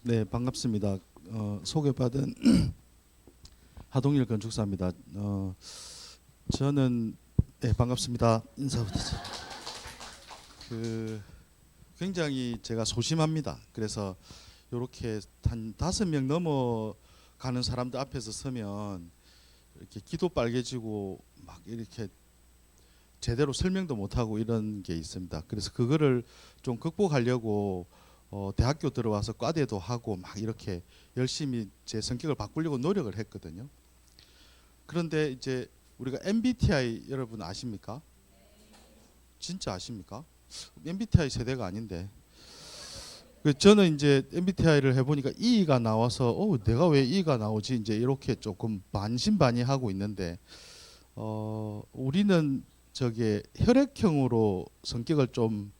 네, 반갑습니다. 소개받은 하동일 건축사입니다. 저는 네, 반갑습니다. 인사부터. 그 굉장히 제가 소심합니다. 그래서 이렇게 한 5명 넘어가는 사람들 앞에서 서면 이렇게 기도 빨개지고 막 이렇게 제대로 설명도 못하고 이런 게 있습니다. 그래서 그거를 좀 극복하려고 대학교 들어와서 과대도 하고 막 이렇게 열심히 제 성격을 바꾸려고 노력을 했거든요. 그런데 이제 우리가 MBTI 여러분 아십니까? 진짜 아십니까? MBTI 세대가 아닌데. 저는 이제 MBTI를 해보니까 E가 나와서 내가 왜 E가 나오지 이제 이렇게 조금 반신반의하고 있는데 우리는 저게 혈액형으로 성격을 좀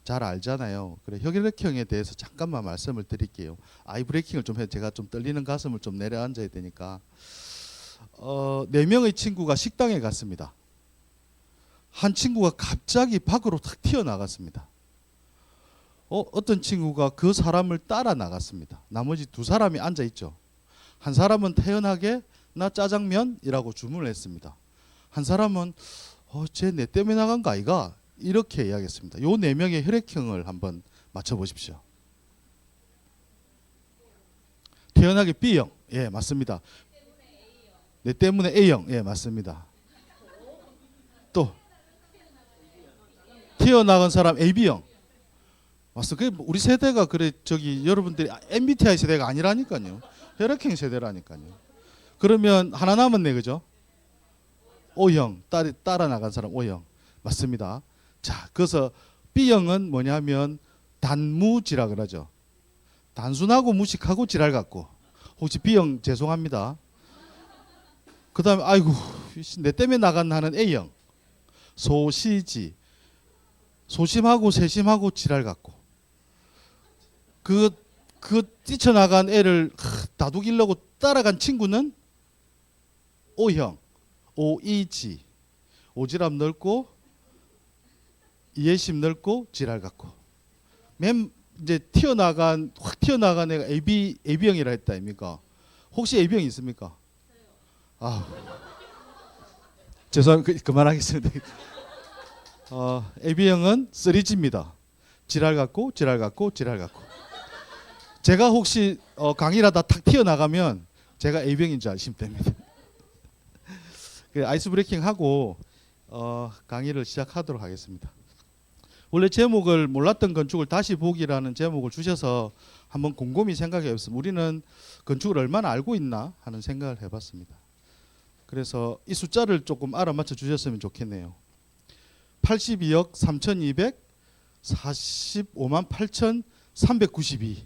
잘 알잖아요. 그래 혈액형에 대해서 잠깐만 말씀을 드릴게요. 아이 브레이킹을 좀 해. 제가 좀 떨리는 가슴을 좀 내려앉아야 되니까. 4명의 친구가 식당에 갔습니다. 한 친구가 갑자기 밖으로 탁 튀어나갔습니다. 어떤 친구가 그 사람을 따라 나갔습니다. 나머지 2사람이 앉아 있죠. 한 사람은 태연하게 나 짜장면이라고 주문을 했습니다. 한 사람은 쟤 내 때문에 나간 거 아이가? 이렇게 이야기했습니다. 요 4명의 혈액형을 한번 맞춰보십시오. 태연하게 B형, 예 맞습니다. 내 때문에 A형, 예 맞습니다. 또 튀어나간 사람 AB형, 맞습니다. 우리 세대가 그래 저기 여러분들이 MBTI 세대가 아니라니까요. 혈액형 세대라니까요. 그러면 하나 남았네, 그죠? O형, 따라 나간 사람 O형, 맞습니다. 자, 그래서 B형은 뭐냐면 단무지라 그러죠. 단순하고 무식하고 지랄 같고. 혹시 B형 죄송합니다. 그 다음에 아이고 내 때문에 나간 하는 A형, 소시지, 소심하고 세심하고 지랄 같고. 그 뛰쳐나간 애를 다독이려고 따라간 친구는 O형, 오이지, 오지랖 넓고 이해심 넓고 지랄 같고. 맨 이제 확 튀어나간 애가 AB형이라 했다 아닙니까? 혹시 AB형 있습니까? 아, 죄송합니다. 그만하겠습니다. AB형은 3G입니다. 지랄 같고 지랄 같고 지랄 같고. 제가 혹시 강의라다 탁 튀어나가면 제가 AB형인 줄 아시면 됩니다. 아이스 브레이킹 하고 강의를 시작하도록 하겠습니다. 원래 제목을 몰랐던 건축을 다시 보기라는 제목을 주셔서 한번 곰곰이 생각해 봤습니다. 우리는 건축을 얼마나 알고 있나 하는 생각을 해봤습니다. 그래서 이 숫자를 조금 알아맞혀 주셨으면 좋겠네요. 82억 3,245만 8,392.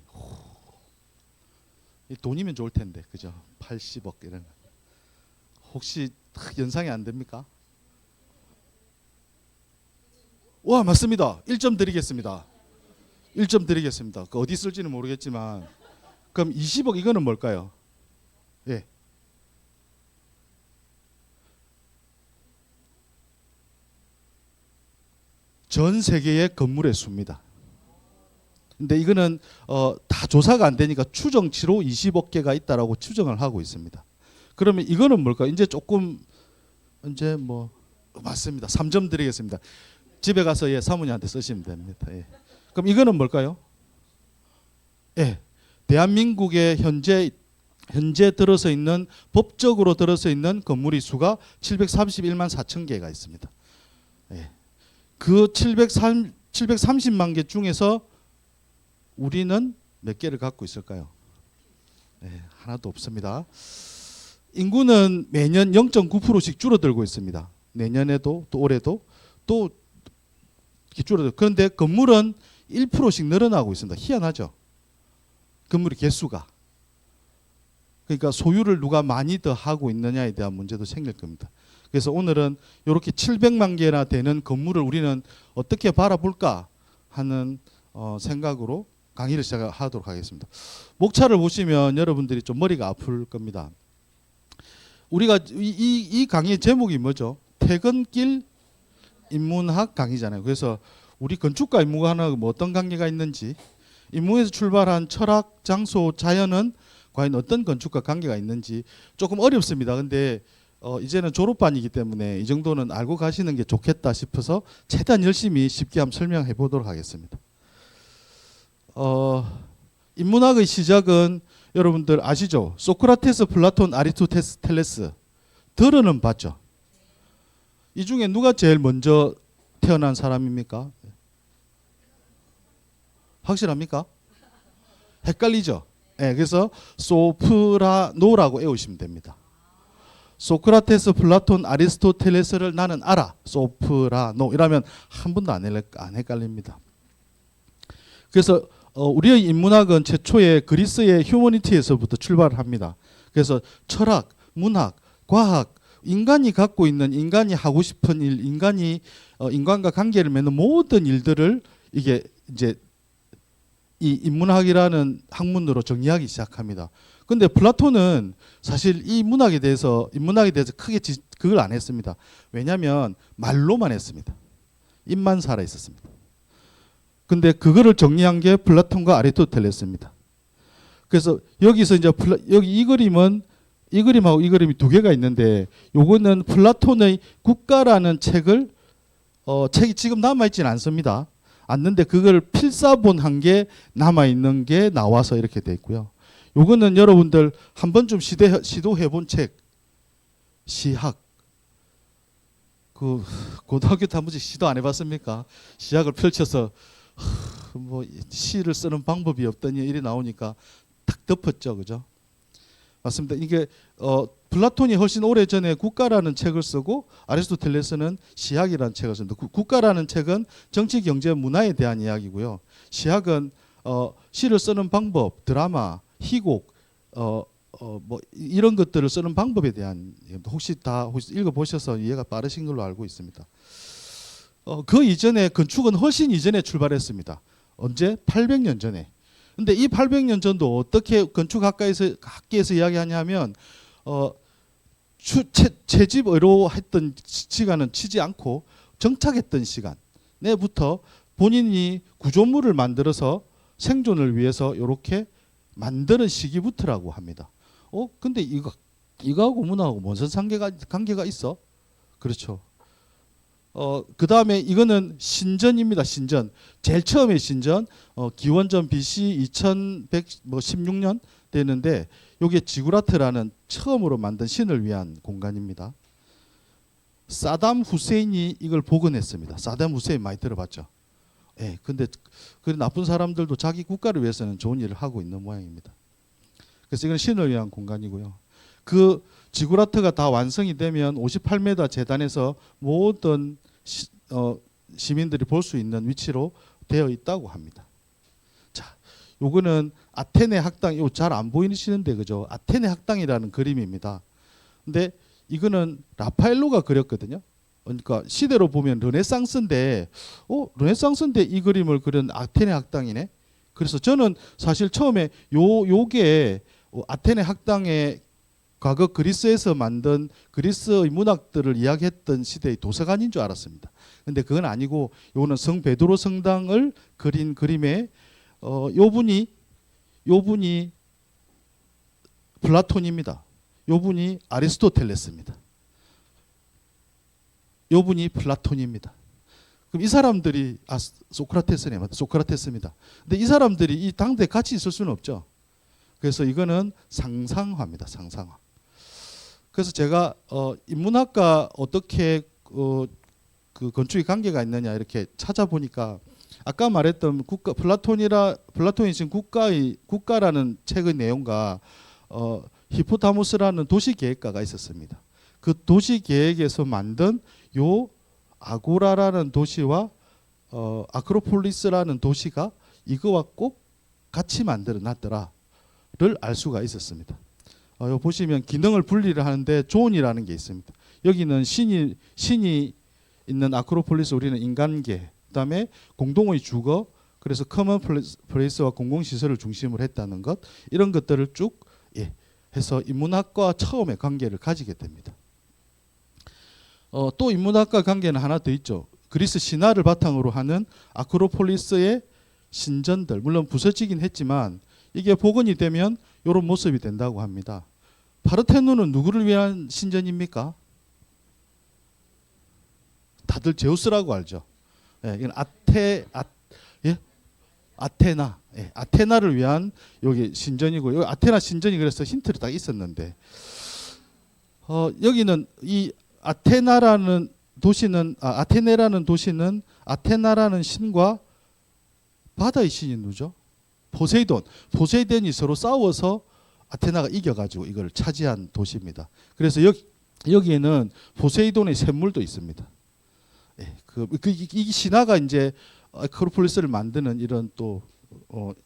돈이면 좋을 텐데, 그죠? 80억 이런 거. 혹시 연상이 안 됩니까? 와, 맞습니다. 1점 드리겠습니다. 1점 드리겠습니다. 그 어디 쓸지는 모르겠지만. 그럼 20억 이거는 뭘까요? 예. 전 세계의 건물의 수입니다. 근데 이거는 다 조사가 안 되니까 추정치로 20억 개가 있다라고 추정을 하고 있습니다. 그러면 이거는 뭘까요? 이제 조금 이제 뭐 맞습니다. 3점 드리겠습니다. 집에 가서 사모님한테 쓰시면 됩니다. 예. 그럼 이거는 뭘까요? 예, 대한민국의 현재 들어서 있는 법적으로 들어서 있는 건물의 수가 731만 4천 개가 있습니다. 예. 그 730만 개 중에서 우리는 몇 개를 갖고 있을까요? 예, 하나도 없습니다. 인구는 매년 0.9%씩 줄어들고 있습니다. 내년에도 또 올해도 또 줄어들. 그런데 건물은 1%씩 늘어나고 있습니다. 희한하죠. 건물의 개수가. 그러니까 소유를 누가 많이 더 하고 있느냐에 대한 문제도 생길 겁니다. 그래서 오늘은 이렇게 700만 개나 되는 건물을 우리는 어떻게 바라볼까 하는 생각으로 강의를 시작하도록 하겠습니다. 목차를 보시면 여러분들이 좀 머리가 아플 겁니다. 우리가 이 강의의 제목이 뭐죠? 퇴근길 인문학 강의잖아요. 그래서 우리 건축가 인문학하고 뭐 어떤 관계가 있는지 인문에서 출발한 철학, 장소, 자연은 과연 어떤 건축과 관계가 있는지 조금 어렵습니다. 근데 이제는 졸업반이기 때문에 이 정도는 알고 가시는 게 좋겠다 싶어서 최대한 열심히 쉽게 한번 설명해 보도록 하겠습니다. 인문학의 시작은 여러분들 아시죠? 소크라테스, 플라톤, 아리스토텔레스. 들어는 봤죠? 이 중에 누가 제일 먼저 태어난 사람입니까? 확실합니까? 헷갈리죠? 네, 그래서 소프라노라고 외우시면 됩니다. 소크라테스, 플라톤, 아리스토텔레스를 나는 알아. 소프라노 이러면 한 번도 안 헷갈립니다. 그래서 우리의 인문학은 최초의 그리스의 휴머니티에서부터 출발을 합니다. 그래서 철학, 문학, 과학, 인간이 갖고 있는, 인간이 하고 싶은 일, 인간이 인간과 관계를 맺는 모든 일들을 이게 이제 이 인문학이라는 학문으로 정리하기 시작합니다. 근데 플라톤은 사실 인문학에 대해서 크게 그걸 안 했습니다. 왜냐하면 말로만 했습니다. 입만 살아 있었습니다. 근데 그거를 정리한 게 플라톤과 아리스토텔레스입니다. 그래서 여기서 이제 여기 이 그림하고 이 그림이 두 개가 있는데, 요거는 플라톤의 국가라는 책이 지금 남아 있지는 않습니다. 않는데 그걸 필사본한 게 남아 있는 게 나와서 이렇게 돼 있고요. 요거는 여러분들 한 번쯤 시도해 본 책, 시학. 그 고등학교 때 한 번씩 시도 안 해봤습니까? 시학을 펼쳐서 뭐 시를 쓰는 방법이 없더니 일이 나오니까 탁 덮었죠, 그죠? 맞습니다. 이게 플라톤이 훨씬 오래 전에 국가라는 책을 쓰고 아리스토텔레스는 시학이라는 책을 씁니다. 국가라는 책은 정치, 경제, 문화에 대한 이야기고요. 시학은 시를 쓰는 방법, 드라마, 희곡, 뭐 이런 것들을 쓰는 방법에 대한, 혹시 읽어보셔서 이해가 빠르신 걸로 알고 있습니다. 그 이전에 건축은 훨씬 이전에 출발했습니다. 언제? 800년 전에. 근데 이 800년 전도 어떻게 건축학계에서 이야기하냐면 채집의로 했던 시간은 치지 않고 정착했던 시간에부터 본인이 구조물을 만들어서 생존을 위해서 이렇게 만드는 시기부터라고 합니다. 근데 이거하고 문화하고 무슨 관계가 있어? 그렇죠. 그 다음에 이거는 신전입니다. 신전. 제일 처음에 신전, 기원전 BC 2116년 되는데, 요게 지구라트라는 처음으로 만든 신을 위한 공간입니다. 사담 후세인이 이걸 복원했습니다. 사담 후세인 많이 들어봤죠? 예, 근데 그 나쁜 사람들도 자기 국가를 위해서는 좋은 일을 하고 있는 모양입니다. 그래서 이건 신을 위한 공간이고요. 그 지구라트가 다 완성이 되면 58m 재단에서 모든 시민들이 볼 수 있는 위치로 되어 있다고 합니다. 자, 요거는 아테네 학당, 이거 잘 안 보이시는데 그죠? 아테네 학당이라는 그림입니다. 근데 이거는 라파엘로가 그렸거든요. 그러니까 시대로 보면 르네상스인데, 르네상스인데 이 그림을 그린 아테네 학당이네. 그래서 저는 사실 처음에 요게 아테네 학당의 과거 그리스에서 만든 그리스의 문학들을 이야기했던 시대의 도서관인 줄 알았습니다. 근데 그건 아니고, 요거는 성 베드로 성당을 그린 그림에 요분이 플라톤입니다. 요분이 아리스토텔레스입니다. 요분이 플라톤입니다. 그럼 이 사람들이 소크라테스네, 맞다. 소크라테스입니다. 근데 이 사람들이 이 당대에 같이 있을 수는 없죠. 그래서 이거는 상상화입니다. 상상화. 그래서 제가 인문학과 어떻게 그 건축의 관계가 있느냐 이렇게 찾아보니까, 아까 말했던 플라톤이 지금 국가라는 책의 내용과 히포타무스라는 도시계획가가 있었습니다. 그 도시계획에서 만든 요 아고라라는 도시와 아크로폴리스라는 도시가 이거와 꼭 같이 만들어 놨더라를 알 수가 있었습니다. 요 보시면 기능을 분리를 하는데 존이라는 게 있습니다. 여기는 신이 있는 아크로폴리스, 우리는 인간계, 그다음에 공동의 주거, 그래서 커먼 플레이스와 공공시설을 중심으로 했다는 것, 이런 것들을 쭉 해서 인문학과 처음에 관계를 가지게 됩니다. 또 인문학과 관계는 하나 더 있죠. 그리스 신화를 바탕으로 하는 아크로폴리스의 신전들, 물론 부서지긴 했지만 이게 복원이 되면 이런 모습이 된다고 합니다. 파르테논은 누구를 위한 신전입니까? 다들 제우스라고 알죠. 예, 이건 아테나, 예, 아테나를 위한 여기 신전이고, 여기 아테나 신전이 그래서 힌트를 딱 있었는데, 여기는 이 아테나라는 도시는 아테네라는 도시는 아테나라는 신과 바다의 신이 누구죠? 포세이돈이 서로 싸워서 아테나가 이겨가지고 이걸 차지한 도시입니다. 그래서 여기에는 포세이돈의 샘물도 있습니다. 예, 이 신화가 이제 아크로폴리스를 만드는 이런 또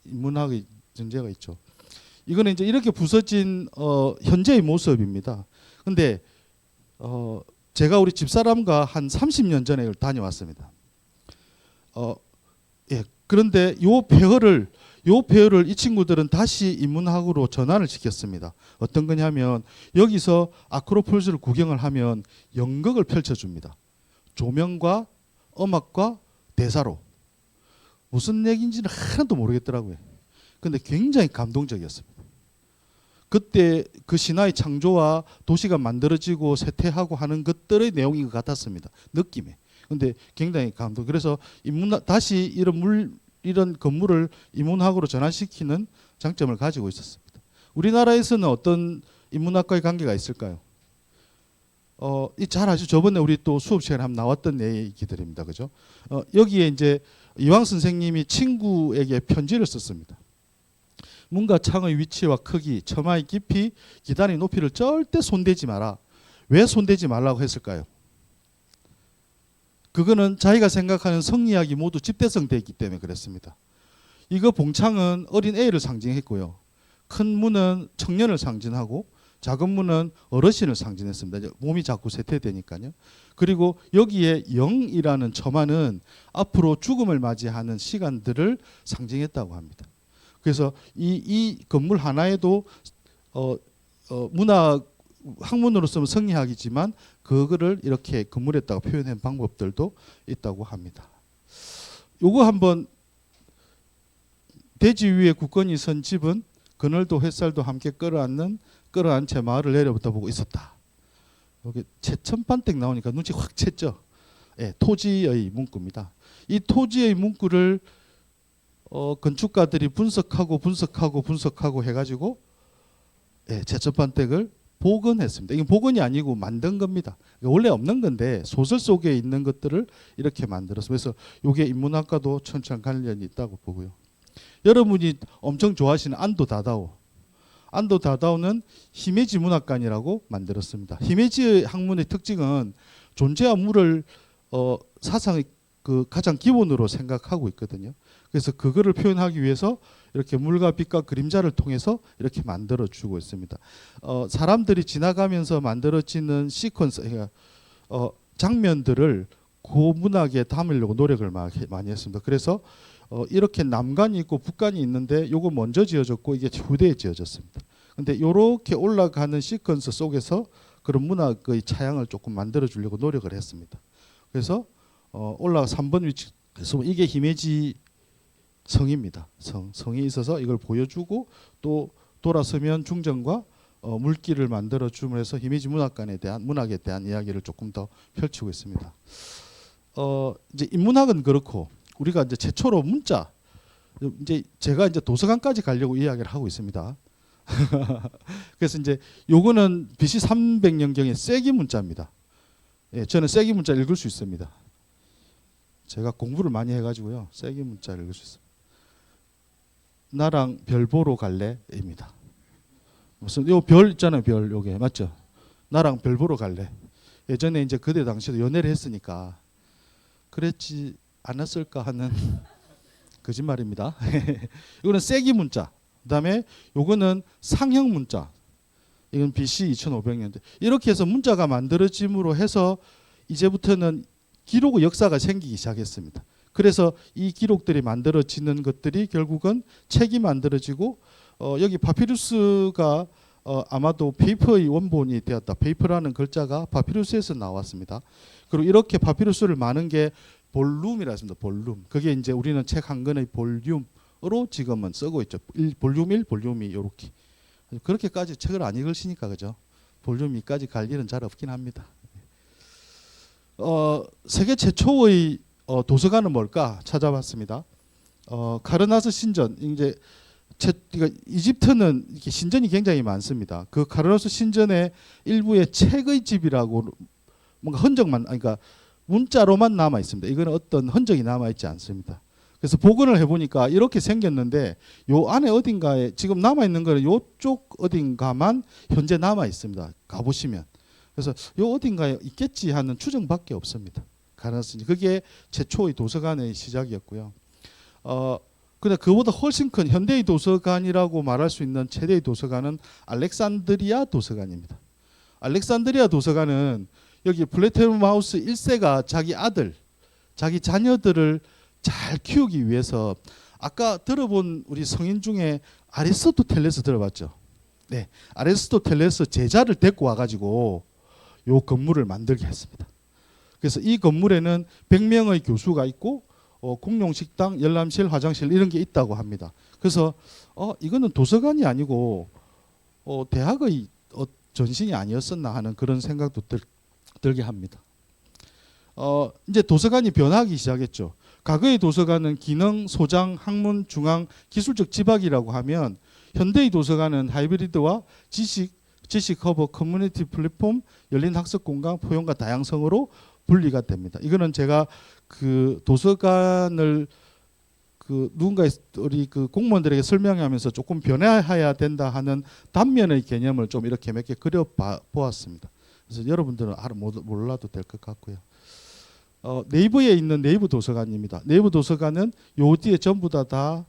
인문학의 전제가 있죠. 이거는 이제 이렇게 부서진 현재의 모습입니다. 근데 제가 우리 집사람과 한 30년 전에 이걸 다녀왔습니다. 예, 그런데 요 폐허를 이 친구들은 다시 인문학으로 전환을 시켰습니다. 어떤 거냐면 여기서 아크로폴리스를 구경을 하면 연극을 펼쳐줍니다. 조명과 음악과 대사로. 무슨 얘기인지는 하나도 모르겠더라고요. 근데 굉장히 감동적이었습니다. 그때 그 신화의 창조와 도시가 만들어지고 쇠퇴하고 하는 것들의 내용인 것 같았습니다. 느낌에. 근데 굉장히 감동. 그래서 다시 이런 건물을 인문학으로 전환시키는 장점을 가지고 있었습니다. 우리나라에서는 어떤 인문학과의 관계가 있을까요? 잘 아시죠? 저번에 우리 또 수업 시간에 한번 나왔던 얘기들입니다. 그죠? 여기에 이제 이황 선생님이 친구에게 편지를 썼습니다. 문과 창의 위치와 크기, 처마의 깊이, 기단의 높이를 절대 손대지 마라. 왜 손대지 말라고 했을까요? 그거는 자기가 생각하는 성리학이 모두 집대성되어 있기 때문에 그랬습니다. 이거 봉창은 어린 애를 상징했고요. 큰 문은 청년을 상징하고 작은 문은 어르신을 상징했습니다. 몸이 자꾸 쇠퇴되니까요. 그리고 여기에 영이라는 처마는 앞으로 죽음을 맞이하는 시간들을 상징했다고 합니다. 그래서 이 건물 하나에도 문학 학문으로 쓰면 성리학이지만 그거를 이렇게 건물에다가 표현한 방법들도 있다고 합니다. 요거 한번 대지 위에 굳건히 선 집은 그늘도 햇살도 함께 끌어안은 채 마을을 내려부터 보고 있었다. 여기 채천반댁 나오니까 눈치 확 챘죠. 예, 토지의 문구입니다. 이 토지의 문구를 건축가들이 분석하고 해가지고 예, 채천반댁을 복원했습니다. 이게 복원이 아니고 만든 겁니다. 원래 없는 건데 소설 속에 있는 것들을 이렇게 만들었어요. 그래서 이게 인문학과도 천천히 관련이 있다고 보고요. 여러분이 엄청 좋아하시는 안도 다다오는 히메지 문학관이라고 만들었습니다. 히메지의 학문의 특징은 존재와 물을 사상의 그 가장 기본으로 생각하고 있거든요. 그래서 그거를 표현하기 위해서 이렇게 물과 빛과 그림자를 통해서 이렇게 만들어주고 있습니다. 사람들이 지나가면서 만들어지는 시퀀스, 그러니까 장면들을 고문학에 담으려고 노력을 많이 했습니다. 그래서 이렇게 남관이 있고 북관이 있는데 요거 먼저 지어졌고 이게 후대에 지어졌습니다. 근데 이렇게 올라가는 시퀀스 속에서 그런 문학의 차양을 조금 만들어 주려고 노력을 했습니다. 그래서 올라가 3번 위치, 그래서 이게 히메지 성입니다. 성이 있어서 이걸 보여주고 또 돌아서면 중정과 물길을 만들어 주면서 히메지 문학에 대한 이야기를 조금 더 펼치고 있습니다. 이제 인문학은 그렇고 우리가 이제 최초로 문자, 이제 제가 이제 도서관까지 가려고 이야기를 하고 있습니다. 그래서 이제 요거는 BC 300년경의 세기 문자입니다. 예, 저는 세기 문자 읽을 수 있습니다. 제가 공부를 많이 해가지고요, 세기 문자를 읽을 수 있습니다. 나랑 별 보러 갈래입니다. 무슨 요 별 있잖아요, 별 요게 맞죠? 나랑 별 보러 갈래. 예전에 이제 그때 당시에도 연애를 했으니까 그랬지 않았을까 하는 거짓말입니다. 이거는 세기 문자. 그다음에 요거는 상형 문자. 이건 BC 2500년대. 이렇게 해서 문자가 만들어짐으로 해서 이제부터는 기록의 역사가 생기기 시작했습니다. 그래서 이 기록들이 만들어지는 것들이 결국은 책이 만들어지고 여기 파피루스가 아마도 페이퍼의 원본이 되었다. 페이퍼라는 글자가 파피루스에서 나왔습니다. 그리고 이렇게 파피루스를 많은 게 볼룸이라 했습니다. 볼룸. 그게 이제 우리는 책 한 권의 볼륨으로 지금은 쓰고 있죠. 볼륨 1, 볼륨 2 요렇게. 그렇게까지 책을 안 읽으시니까 그죠? 볼륨 2까지 갈 일은 잘 없긴 합니다. 세계 최초의 도서관은 뭘까 찾아봤습니다. 카르나스 신전. 이제 그러니까 이집트는 이렇게 신전이 굉장히 많습니다. 그 카르나스 신전의 일부의 책의 집이라고 뭔가 흔적만, 그러니까 문자로만 남아 있습니다. 이거는 어떤 흔적이 남아 있지 않습니다. 그래서 복원을 해보니까 이렇게 생겼는데 요 안에 어딘가에 지금 남아 있는 거는 요쪽 어딘가만 현재 남아 있습니다. 가보시면. 그래서 요 어딘가에 있겠지 하는 추정밖에 없습니다. 가능성이. 그게 최초의 도서관의 시작이었고요. 근데 그보다 훨씬 큰 현대의 도서관이라고 말할 수 있는 최대의 도서관은 알렉산드리아 도서관입니다. 알렉산드리아 도서관은 여기 플레테르마우스 1세가 자기 아들, 자기 자녀들을 잘 키우기 위해서 아까 들어본 우리 성인 중에 아리스토텔레스 들어봤죠? 네, 아리스토텔레스 제자를 데리고 와가지고 요 건물을 만들게 했습니다. 그래서 이 건물에는 100명의 교수가 있고 공용식당, 열람실, 화장실 이런 게 있다고 합니다. 그래서 이거는 도서관이 아니고 대학의 전신이 아니었었나 하는 그런 생각도 들게 합니다. 이제 도서관이 변하기 시작했죠. 과거의 도서관은 기능, 소장, 학문, 중앙, 기술적 집약이라고 하면 현대의 도서관은 하이브리드와 지식 허브, 커뮤니티 플랫폼, 열린 학습 공간, 포용과 다양성으로 분리가 됩니다. 이거는 제가 그 도서관을 누군가 우리 그 공무원들에게 설명하면서 조금 변화해야 된다 하는 단면의 개념을 좀 이렇게 몇 개 그려 보았습니다. 그래서 여러분들은 몰라도 될 것 같고요. 네이버에 있는 네이버 도서관입니다. 네이버 도서관은 요 뒤에 전부 다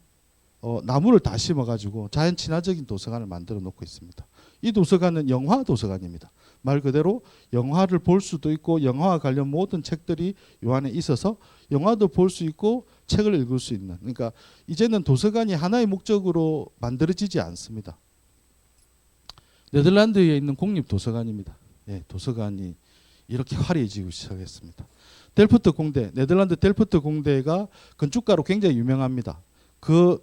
나무를 다 심어가지고 자연 친화적인 도서관을 만들어 놓고 있습니다. 이 도서관은 영화 도서관입니다. 말 그대로 영화를 볼 수도 있고 영화와 관련 모든 책들이 요 안에 있어서 영화도 볼 수 있고 책을 읽을 수 있는. 그러니까 이제는 도서관이 하나의 목적으로 만들어지지 않습니다. 네덜란드에 있는 공립도서관입니다. 네, 도서관이 이렇게 화려해지고 시작했습니다. 델프트 공대, 네덜란드 델프트 공대가 건축가로 굉장히 유명합니다. 그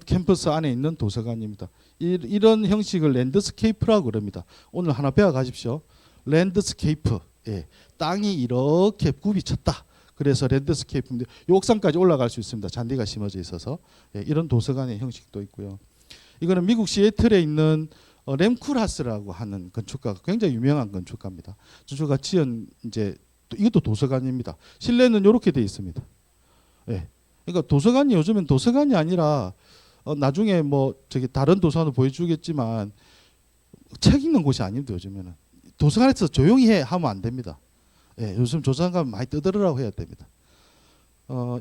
캠퍼스 안에 있는 도서관입니다. 이런 형식을 랜드스케이프라고 그럽니다. 오늘 하나 배워 가십시오. 랜드스케이프. 예, 땅이 이렇게 굽이 쳤다. 그래서 랜드스케이프인데 이 옥상까지 올라갈 수 있습니다. 잔디가 심어져 있어서. 예, 이런 도서관의 형식도 있고요. 이거는 미국 시애틀에 있는 램쿨하스라고 하는 건축가가 굉장히 유명한 건축가입니다. 건축가 지은 이제 이것도 도서관입니다. 실내는 이렇게 돼 있습니다. 예. 그러니까 도서관이 요즘엔 도서관이 아니라 나중에 뭐 저기 다른 도서관을 보여주겠지만 책 읽는 곳이 아닙니다. 요즘에는 도서관에서 조용히 해 하면 안 됩니다. 예, 요즘 도서관 가면 많이 떠들으라고 해야 됩니다.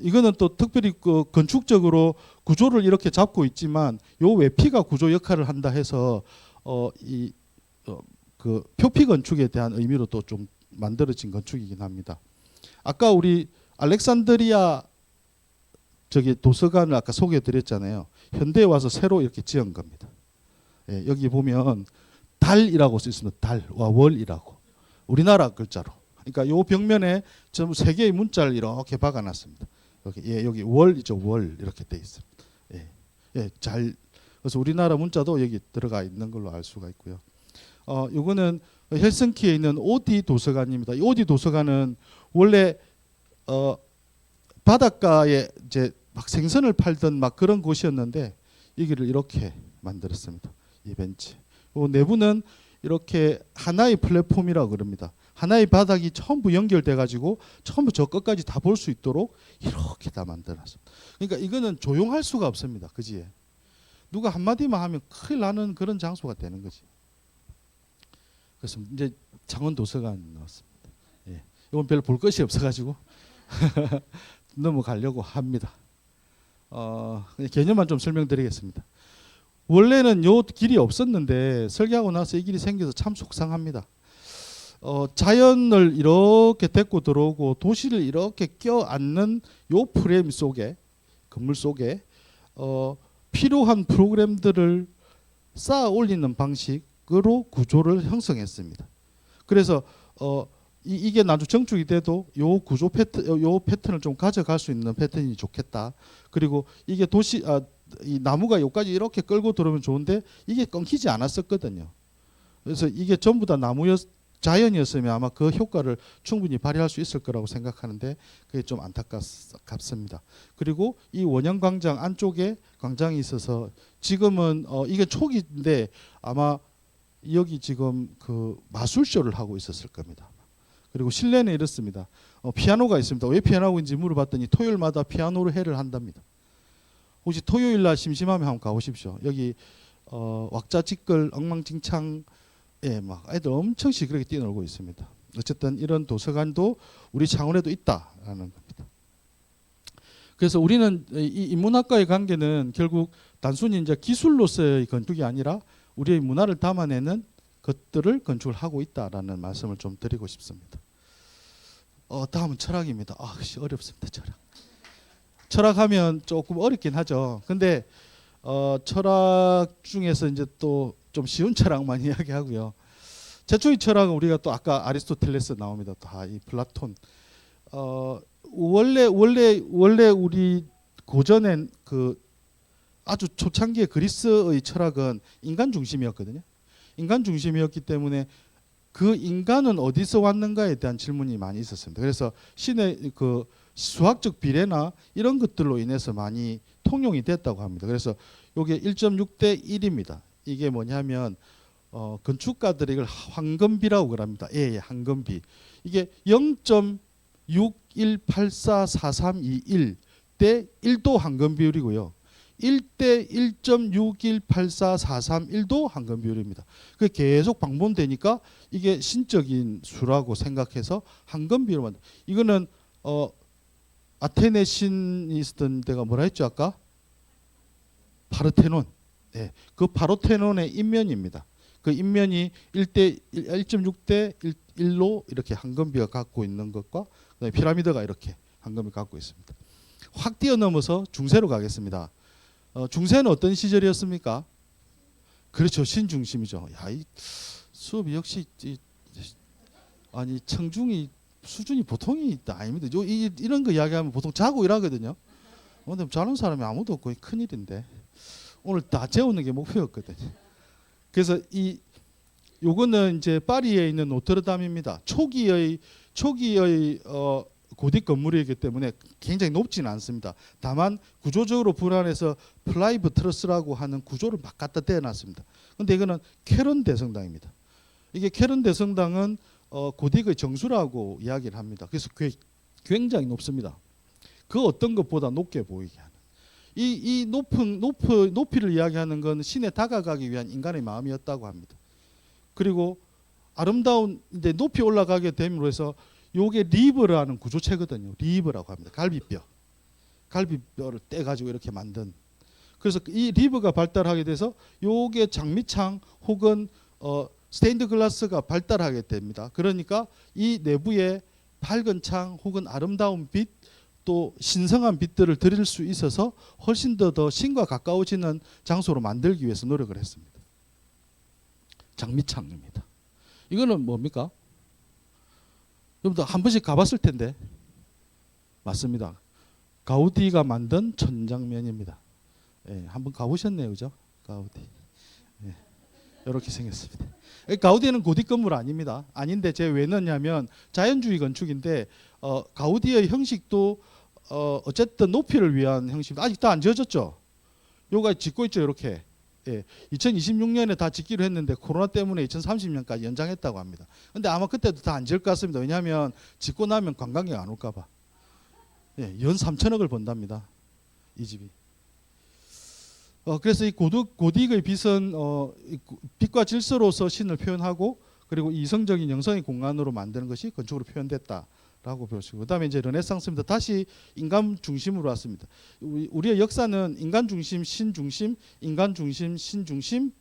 이거는 또 특별히 그 건축적으로 구조를 이렇게 잡고 있지만 요 외피가 구조 역할을 한다 해서 그 표피 건축에 대한 의미로 또 좀 만들어진 건축이긴 합니다. 아까 우리 알렉산드리아 저기 도서관을 아까 소개해드렸잖아요. 현대에 와서 새로 이렇게 지은 겁니다. 예, 여기 보면 달이라고 써 있습니다. 달과 월이라고 우리나라 글자로. 그러니까 요 벽면에 전부 세 개의 문자를 이렇게 박아놨습니다. 여기 월이죠. 월 이렇게 돼 있습니다. 그래서 우리나라 문자도 여기 들어가 있는 걸로 알 수가 있고요. 요거는 헬싱키에 있는 오디 도서관입니다. 이 오디 도서관은 원래 바닷가에 이제 막 생선을 팔던 막 그런 곳이었는데 여기를 이렇게 만들었습니다. 이 벤치. 내부는 이렇게 하나의 플랫폼이라고 그럽니다. 하나의 바닥이 전부 연결돼 가지고 처음부터 저 끝까지 다 볼 수 있도록 이렇게 다 만들었습니다. 그러니까 이거는 조용할 수가 없습니다. 그지? 누가 한마디만 하면 큰일 나는 그런 장소가 되는 거지. 그래서 이제 창원 도서관 나왔습니다. 예. 이건 별로 볼 것이 없어가지고 넘어가려고 합니다. 개념만 좀 설명드리겠습니다. 원래는 요 길이 없었는데 설계하고 나서 이 길이 생겨서 참 속상합니다. 자연을 이렇게 데리고 들어오고 도시를 이렇게 껴안는 요 프레임 속에 건물 속에 필요한 프로그램들을 쌓아 올리는 방식으로 구조를 형성했습니다. 그래서 이게 나중 정축이 돼도 요 구조 요 패턴을 좀 가져갈 수 있는 패턴이 좋겠다. 그리고 이게 이 나무가 여기까지 이렇게 끌고 들어오면 좋은데 이게 끊기지 않았었거든요. 그래서 이게 전부 다 자연이었으면 아마 그 효과를 충분히 발휘할 수 있을 거라고 생각하는데 그게 좀 안타깝습니다. 그리고 이 원형 광장 안쪽에 광장이 있어서 지금은 이게 초기인데 아마 여기 지금 그 마술쇼를 하고 있었을 겁니다. 그리고 실내는 이렇습니다. 피아노가 있습니다. 왜 피아노인지 물어봤더니 토요일마다 피아노로 회를 한답니다. 혹시 토요일 날 심심하면 한번 가보십시오. 여기 왁자지껄 엉망진창 막 애들 엄청 시끄럽게 뛰어놀고 있습니다. 어쨌든 이런 도서관도 우리 창원에도 있다라는 겁니다. 그래서 우리는 이 인문학과의 관계는 결국 단순히 이제 기술로서의 건축이 아니라 우리의 문화를 담아내는 것들을 건축을 하고 있다라는 말씀을 좀 드리고 싶습니다. 다음은 철학입니다. 어렵습니다. 철학하면 조금 어렵긴 하죠. 근데 철학 중에서 이제 또 좀 쉬운 철학만 이야기하고요. 최초의 철학은 우리가 또 아까 아리스토텔레스 나옵니다. 이 플라톤. 원래 우리 고전엔 그 아주 초창기의 그리스의 철학은 인간 중심이었거든요. 인간 중심이었기 때문에 그 인간은 어디서 왔는가에 대한 질문이 많이 있었습니다. 그래서 신의 그 수학적 비례나 이런 것들로 인해서 많이 통용이 됐다고 합니다. 그래서 이게 1.6대 1입니다. 이게 뭐냐면 건축가들이 이걸 황금비라고 그럽니다. 황금비. 이게 0.61844321 대 1도 황금 비율이고요. 1대 1.618443 1도 황금 비율입니다. 그 계속 방문되니까 이게 신적인 수라고 생각해서 황금 비율을 만든. 이거는 아테네 신이 있었던 데가 뭐라 했죠 아까? 파르테논. 네, 그 파르테논의 인면입니다. 그 인면이 1.6대 1로 이렇게 황금비가 갖고 있는 것과 그다음에 피라미드가 이렇게 황금을 갖고 있습니다. 확 뛰어넘어서 중세로 가겠습니다. 중세는 어떤 시절이었습니까? 그렇죠, 신중심이죠. 이 수업이 역시 청중이 수준이 보통이 아닙니다. 이런 거 이야기하면 보통 자고 일하거든요. 근데 자는 사람이 아무도 없고 큰일인데 오늘 다 재우는 게 목표였거든요. 그래서 요거는 이제 파리에 있는 노트르담입니다. 초기의 고딕 건물이기 때문에 굉장히 높지는 않습니다. 다만 구조적으로 불안해서 플라이브 트러스라고 하는 구조를 막 갖다 대놨습니다. 근데 이거는 캐런 대성당입니다. 이게 캐런 대성당은 고딕의 정수라고 이야기를 합니다. 그래서 굉장히 높습니다. 그 어떤 것보다 높게 보이게 하는. 이 높이를 이야기하는 건 신에 다가가기 위한 인간의 마음이었다고 합니다. 그리고 아름다운 이제 높이 올라가게 됨으로 해서 요게 리브라는 구조체거든요. 리브라고 합니다. 갈비뼈를 떼가지고 이렇게 만든. 그래서 이 리브가 발달하게 돼서 요게 장미창 혹은 스테인드 글라스가 발달하게 됩니다. 그러니까 이 내부에 밝은 창 혹은 아름다운 빛 또 신성한 빛들을 드릴 수 있어서 훨씬 더 신과 가까워지는 장소로 만들기 위해서 노력을 했습니다. 장미창입니다. 이거는 뭡니까? 여러분들 한 번씩 가봤을 텐데 맞습니다. 가우디가 만든 천장면입니다. 한번 가보셨네요, 그죠? 가우디. 이렇게 생겼습니다. 가우디는 고딕 건물 아닙니다. 아닌데 제가 왜 넣냐면 자연주의 건축인데 가우디의 형식도 어쨌든 높이를 위한 형식. 아직 다 안 지어졌죠. 요가 짓고 있죠, 이렇게. 2026년에 다 짓기로 했는데 코로나 때문에 2030년까지 연장했다고 합니다. 근데 아마 그때도 다 안 지을 것 같습니다. 왜냐하면 짓고 나면 관광객 안 올까 봐. 연 3천억을 번답니다. 이 집이. 그래서 이 고딕의 빛은 빛과 질서로서 신을 표현하고 그리고 이성적인 영성의 공간으로 만드는 것이 건축으로 표현됐다라고 보시고 그다음에 이제 르네상스입니다. 다시 인간 중심으로 왔습니다. 우리의 역사는 인간 중심, 신 중심, 인간 중심, 신 중심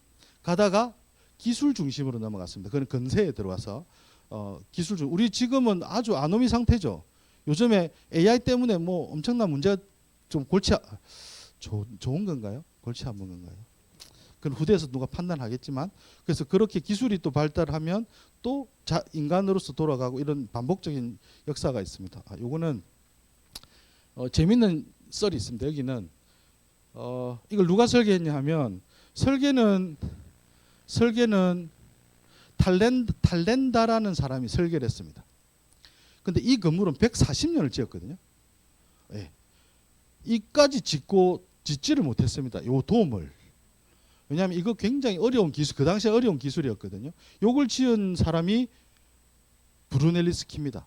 가다가 기술 중심으로 넘어갔습니다. 그건 근세에 들어와서 기술 중 우리 지금은 아주 아노미 상태죠. 요즘에 AI 때문에 뭐 엄청난 문제가 좀 좋은 건가요? 골치 아픈 건가요? 그건 후대에서 누가 판단하겠지만, 그래서 그렇게 기술이 또 발달하면 또 인간으로서 돌아가고 이런 반복적인 역사가 있습니다. 요거는 재밌는 썰이 있습니다. 여기는 이걸 누가 설계했냐 하면 설계는 탈렌다라는 사람이 설계를 했습니다. 근데 이 건물은 140년을 지었거든요. 예. 이까지 짓지를 못했습니다. 요 돔을. 왜냐하면 이거 굉장히 어려운 기술, 그 당시에 어려운 기술이었거든요. 요걸 지은 사람이 브루넬리스키입니다.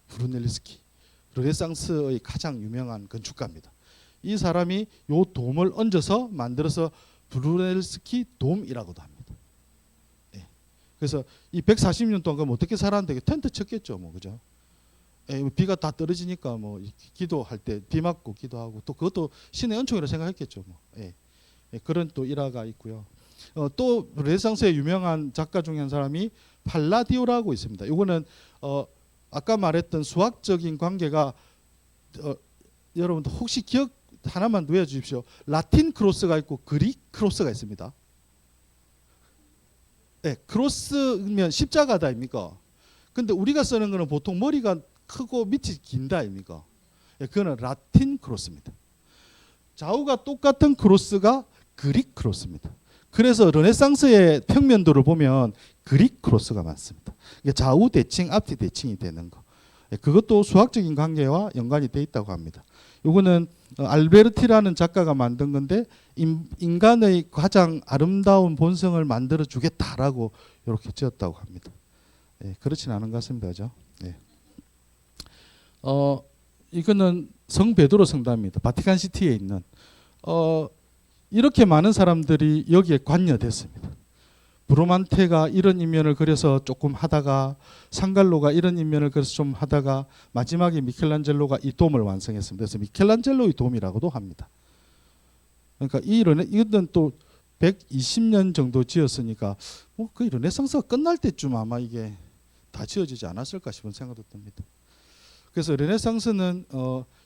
브루넬리스키. 르네상스의 가장 유명한 건축가입니다. 이 사람이 요 돔을 얹어서 만들어서 브루넬리스키 돔이라고도 합니다. 예. 그래서 이 140년 동안 그럼 어떻게 살았는데 텐트 쳤겠죠, 뭐 그죠? 예, 비가 다 떨어지니까 뭐 기도할 때 비 맞고 기도하고 또 그것도 신의 은총이라고 생각했겠죠, 뭐. 예. 예, 그런 또 일화가 있고요. 또 르네상스의 유명한 작가 중에 한 사람이 팔라디오라고 있습니다. 이거는 아까 말했던 수학적인 관계가 여러분들 혹시 기억 하나만 외워주십시오. 라틴 크로스가 있고 그릭 크로스가 있습니다. 네, 크로스면 십자가다 아닙니까? 근데 우리가 쓰는 거는 보통 머리가 크고 밑이 긴다 아닙니까? 네, 그거는 라틴 크로스입니다. 좌우가 똑같은 크로스가 그릭 크로스입니다. 그래서 르네상스의 평면도를 보면 그릭 크로스가 많습니다. 좌우 대칭, 앞뒤 대칭이 되는 거. 그것도 수학적인 관계와 연관이 돼 있다고 합니다. 이거는 알베르티라는 작가가 만든 건데 인간의 가장 아름다운 본성을 만들어 주겠다라고 이렇게 지었다고 합니다. 예, 그렇진 않은 것 같습니다. 그죠? 예. 이거는 성 베드로 성당입니다. 바티칸 시티에 있는. 이렇게 많은 사람들이 여기에 관여됐습니다. 브로만테가 이런 인면을 그려서 조금 하다가 상갈로가 이런 인면을 그려서 좀 하다가 마지막에 미켈란젤로가 이 돔을 완성했습니다. 그래서 미켈란젤로의 돔이라고도 합니다. 그러니까 이거는 또 120년 정도 지었으니까 거의 르네상스가 끝날 때쯤 아마 이게 다 지어지지 않았을까 싶은 생각도 듭니다. 그래서 르네상스는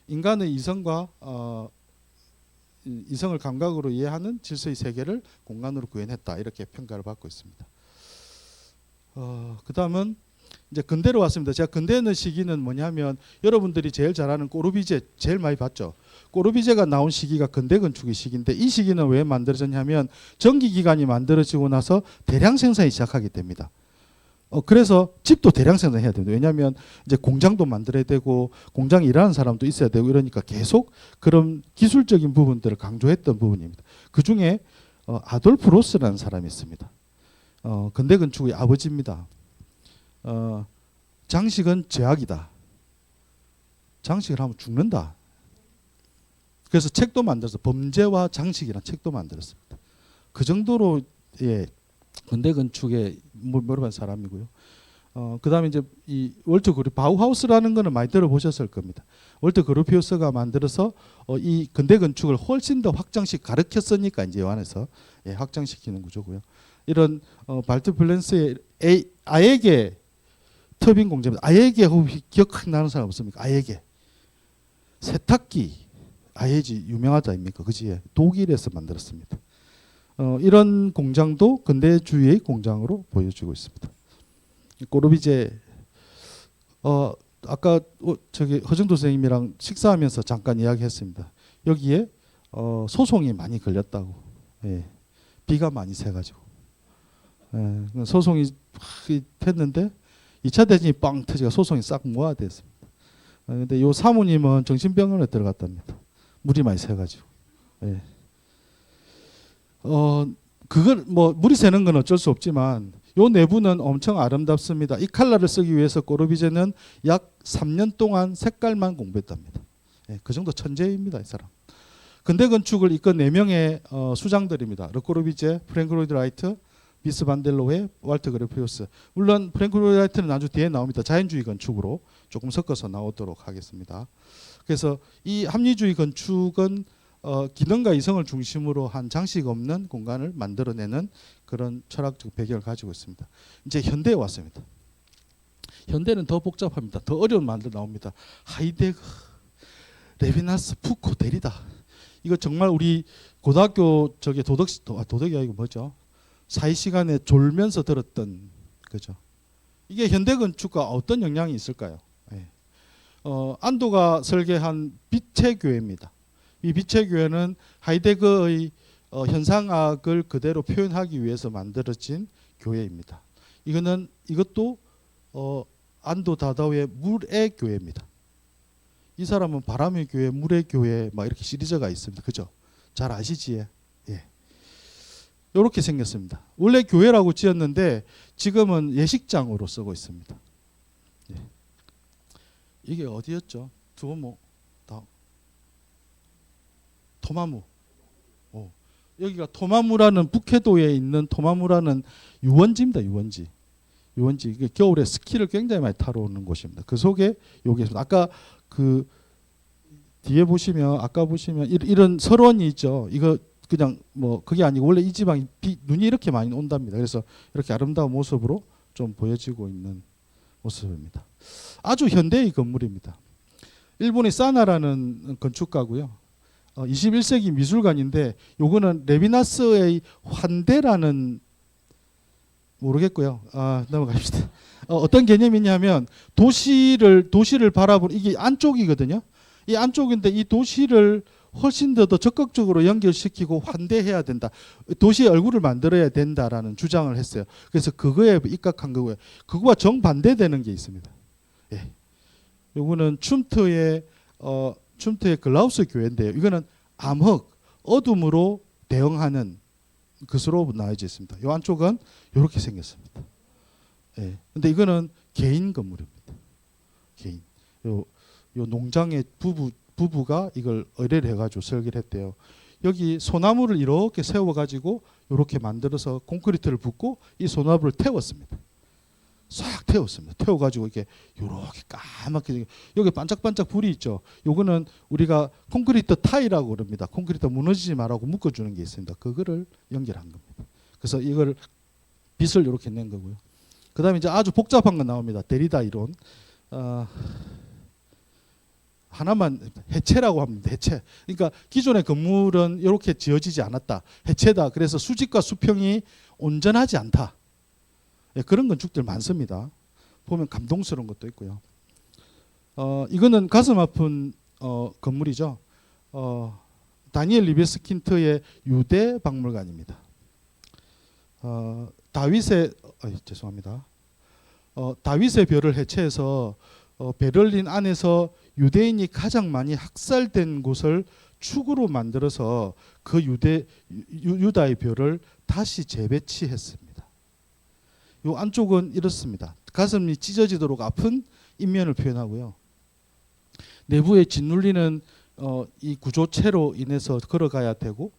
인간의 이성과 이성을 감각으로 이해하는 질서의 세계를 공간으로 구현했다 이렇게 평가를 받고 있습니다. 그다음은 이제 근대로 왔습니다. 제가 근대는 시기는 뭐냐면 여러분들이 제일 잘 아는 꼬르비제 제일 많이 봤죠. 꼬르비제가 나온 시기가 근대 건축의 시기인데 이 시기는 왜 만들어졌냐면 전기기관이 만들어지고 나서 대량 생산이 시작하게 됩니다. 그래서 집도 대량 생산해야 됩니다. 왜냐하면 이제 공장도 만들어야 되고 공장에 일하는 사람도 있어야 되고 이러니까 계속 그런 기술적인 부분들을 강조했던 부분입니다. 그 중에 아돌프 로스라는 사람이 있습니다. 근대 건축의 아버지입니다. 장식은 죄악이다. 장식을 하면 죽는다. 그래서 책도 만들어서 범죄와 장식이라는 책도 만들었습니다. 그 정도로 예. 근대 건축에 몰입한 사람이고요. 그다음에 이제 이 월터 그룹 바우하우스라는 거는 많이 들어보셨을 겁니다. 월터 그루피우스가 만들어서 이 근대 건축을 훨씬 더 확장식 가르쳤으니까 이제 이 안에서 예, 확장시키는 구조고요. 이런 발트 플랜스의 아예게 터빈 공장입니다. 아예게 혹시 기억나는 사람 없습니까? 아예게 세탁기 아예지 유명하지 않습니까? 그지? 독일에서 만들었습니다. 이런 공장도 근대주의의 공장으로 보여지고 있습니다. 꼬르비제 아까 저기 허정도 선생님이랑 식사하면서 잠깐 이야기했습니다. 여기에 소송이 많이 걸렸다고. 예. 비가 많이 새가지고 예. 소송이 했는데 2차 대전이 빵 터지가 소송이 싹 모아됐습니다. 근데 요 사모님은 정신병원에 들어갔답니다. 물이 많이 새가지고. 예. 그걸 뭐 물이 새는 건 어쩔 수 없지만 요 내부는 엄청 아름답습니다. 이 칼라를 쓰기 위해서 꼬르비제는 약 3년 동안 색깔만 공부했답니다. 예, 그 정도 천재입니다, 이 사람. 근대 건축을 이끈 4명의 수장들입니다. 르꼬르비제, 프랭크 로이드 라이트, 비스 반델로헤, walter 그레피우스. 물론 프랭크 로이드 라이트는 아주 뒤에 나옵니다. 자연주의 건축으로 조금 섞어서 나오도록 하겠습니다. 그래서 이 합리주의 건축은 기능과 이성을 중심으로 한 장식 없는 공간을 만들어내는 그런 철학적 배경을 가지고 있습니다. 이제 현대에 왔습니다. 현대는 더 복잡합니다. 더 어려운 말도 나옵니다. 하이데거, 레비나스, 푸코, 데리다. 이거 정말 우리 고등학교 저게 도덕이 아니고 뭐죠? 사회 시간에 졸면서 들었던 그죠? 이게 현대 건축과 어떤 영향이 있을까요? 예. 안도가 설계한 빛의 교회입니다. 이 빛의 교회는 하이데거의 현상학을 그대로 표현하기 위해서 만들어진 교회입니다. 이것도 안도 다다오의 물의 교회입니다. 이 사람은 바람의 교회, 물의 교회 막 이렇게 시리즈가 있습니다. 그죠? 잘 아시지? 예. 이렇게 생겼습니다. 원래 교회라고 지었는데 지금은 예식장으로 쓰고 있습니다. 예. 이게 어디였죠? 두오모, 토마무. 여기가 토마무라는 북해도에 있는 토마무라는 유원지입니다. 유원지. 이게 겨울에 스키를 굉장히 많이 타러 오는 곳입니다. 그 속에 여기 아까 그 뒤에 보시면 아까 보시면 이런 설원이 있죠. 이거 그냥 뭐 그게 아니고 원래 이 지방이 눈이 이렇게 많이 온답니다. 그래서 이렇게 아름다운 모습으로 좀 보여지고 있는 모습입니다. 아주 현대의 건물입니다. 일본의 사나라는 건축가고요. 21세기 미술관인데 요거는 레비나스의 환대라는 모르겠고요. 넘어갑시다. 어떤 개념이냐면 도시를 바라보는 이게 안쪽이거든요. 이 안쪽인데 이 도시를 훨씬 더 적극적으로 연결시키고 환대해야 된다. 도시의 얼굴을 만들어야 된다라는 주장을 했어요. 그래서 그거에 입각한 거고요. 그거와 정반대되는 게 있습니다. 예. 요거는 춤트의 글라우스 교회인데요. 이거는 암흑, 어둠으로 대응하는 것으로 나와져 있습니다. 이 안쪽은 이렇게 생겼습니다. 예. 근데 이거는 개인 건물입니다. 개인. 요 농장의 부부가 이걸 의뢰를 해가지고 설계를 했대요. 여기 소나무를 이렇게 세워가지고 이렇게 만들어서 콘크리트를 붓고 이 소나무를 태웠습니다. 싹 태웠습니다. 태워가지고 이렇게 까맣게 여기 반짝반짝 불이 있죠. 요거는 우리가 콘크리트 타이라고 그럽니다. 콘크리트 무너지지 말라고 묶어주는 게 있습니다. 그거를 연결한 겁니다. 그래서 이걸 빛을 이렇게 낸 거고요. 그다음에 이제 아주 복잡한 거 나옵니다. 데리다 이론. 하나만 해체라고 합니다. 해체. 그러니까 기존의 건물은 이렇게 지어지지 않았다. 해체다. 그래서 수직과 수평이 온전하지 않다. 예, 그런 건축들 많습니다. 보면 감동스러운 것도 있고요. 이거는 가슴 아픈 건물이죠. 다니엘 리베스킨트의 유대 박물관입니다. 죄송합니다. 다윗의 별을 해체해서 베를린 안에서 유대인이 가장 많이 학살된 곳을 축으로 만들어서 그 유다의 별을 다시 재배치했습니다. 요 안쪽은 이렇습니다. 가슴이 찢어지도록 아픈 인면을 표현하고요. 내부에 짓눌리는 이 구조체로 인해서 걸어가야 되고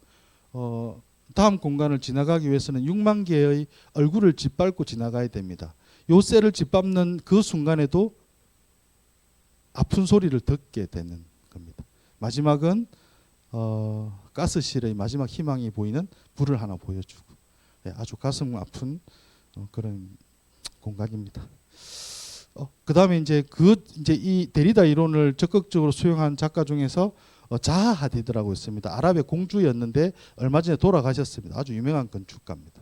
다음 공간을 지나가기 위해서는 6만 개의 얼굴을 짓밟고 지나가야 됩니다. 요 셀을 짓밟는 그 순간에도 아픈 소리를 듣게 되는 겁니다. 마지막은 가스실의 마지막 희망이 보이는 불을 하나 보여주고 아주 가슴 아픈 그런 공간입니다. 그다음에 이제 이 데리다 이론을 적극적으로 수용한 작가 중에서 자하 하디드라고 있습니다. 아랍의 공주였는데 얼마 전에 돌아가셨습니다. 아주 유명한 건축가입니다.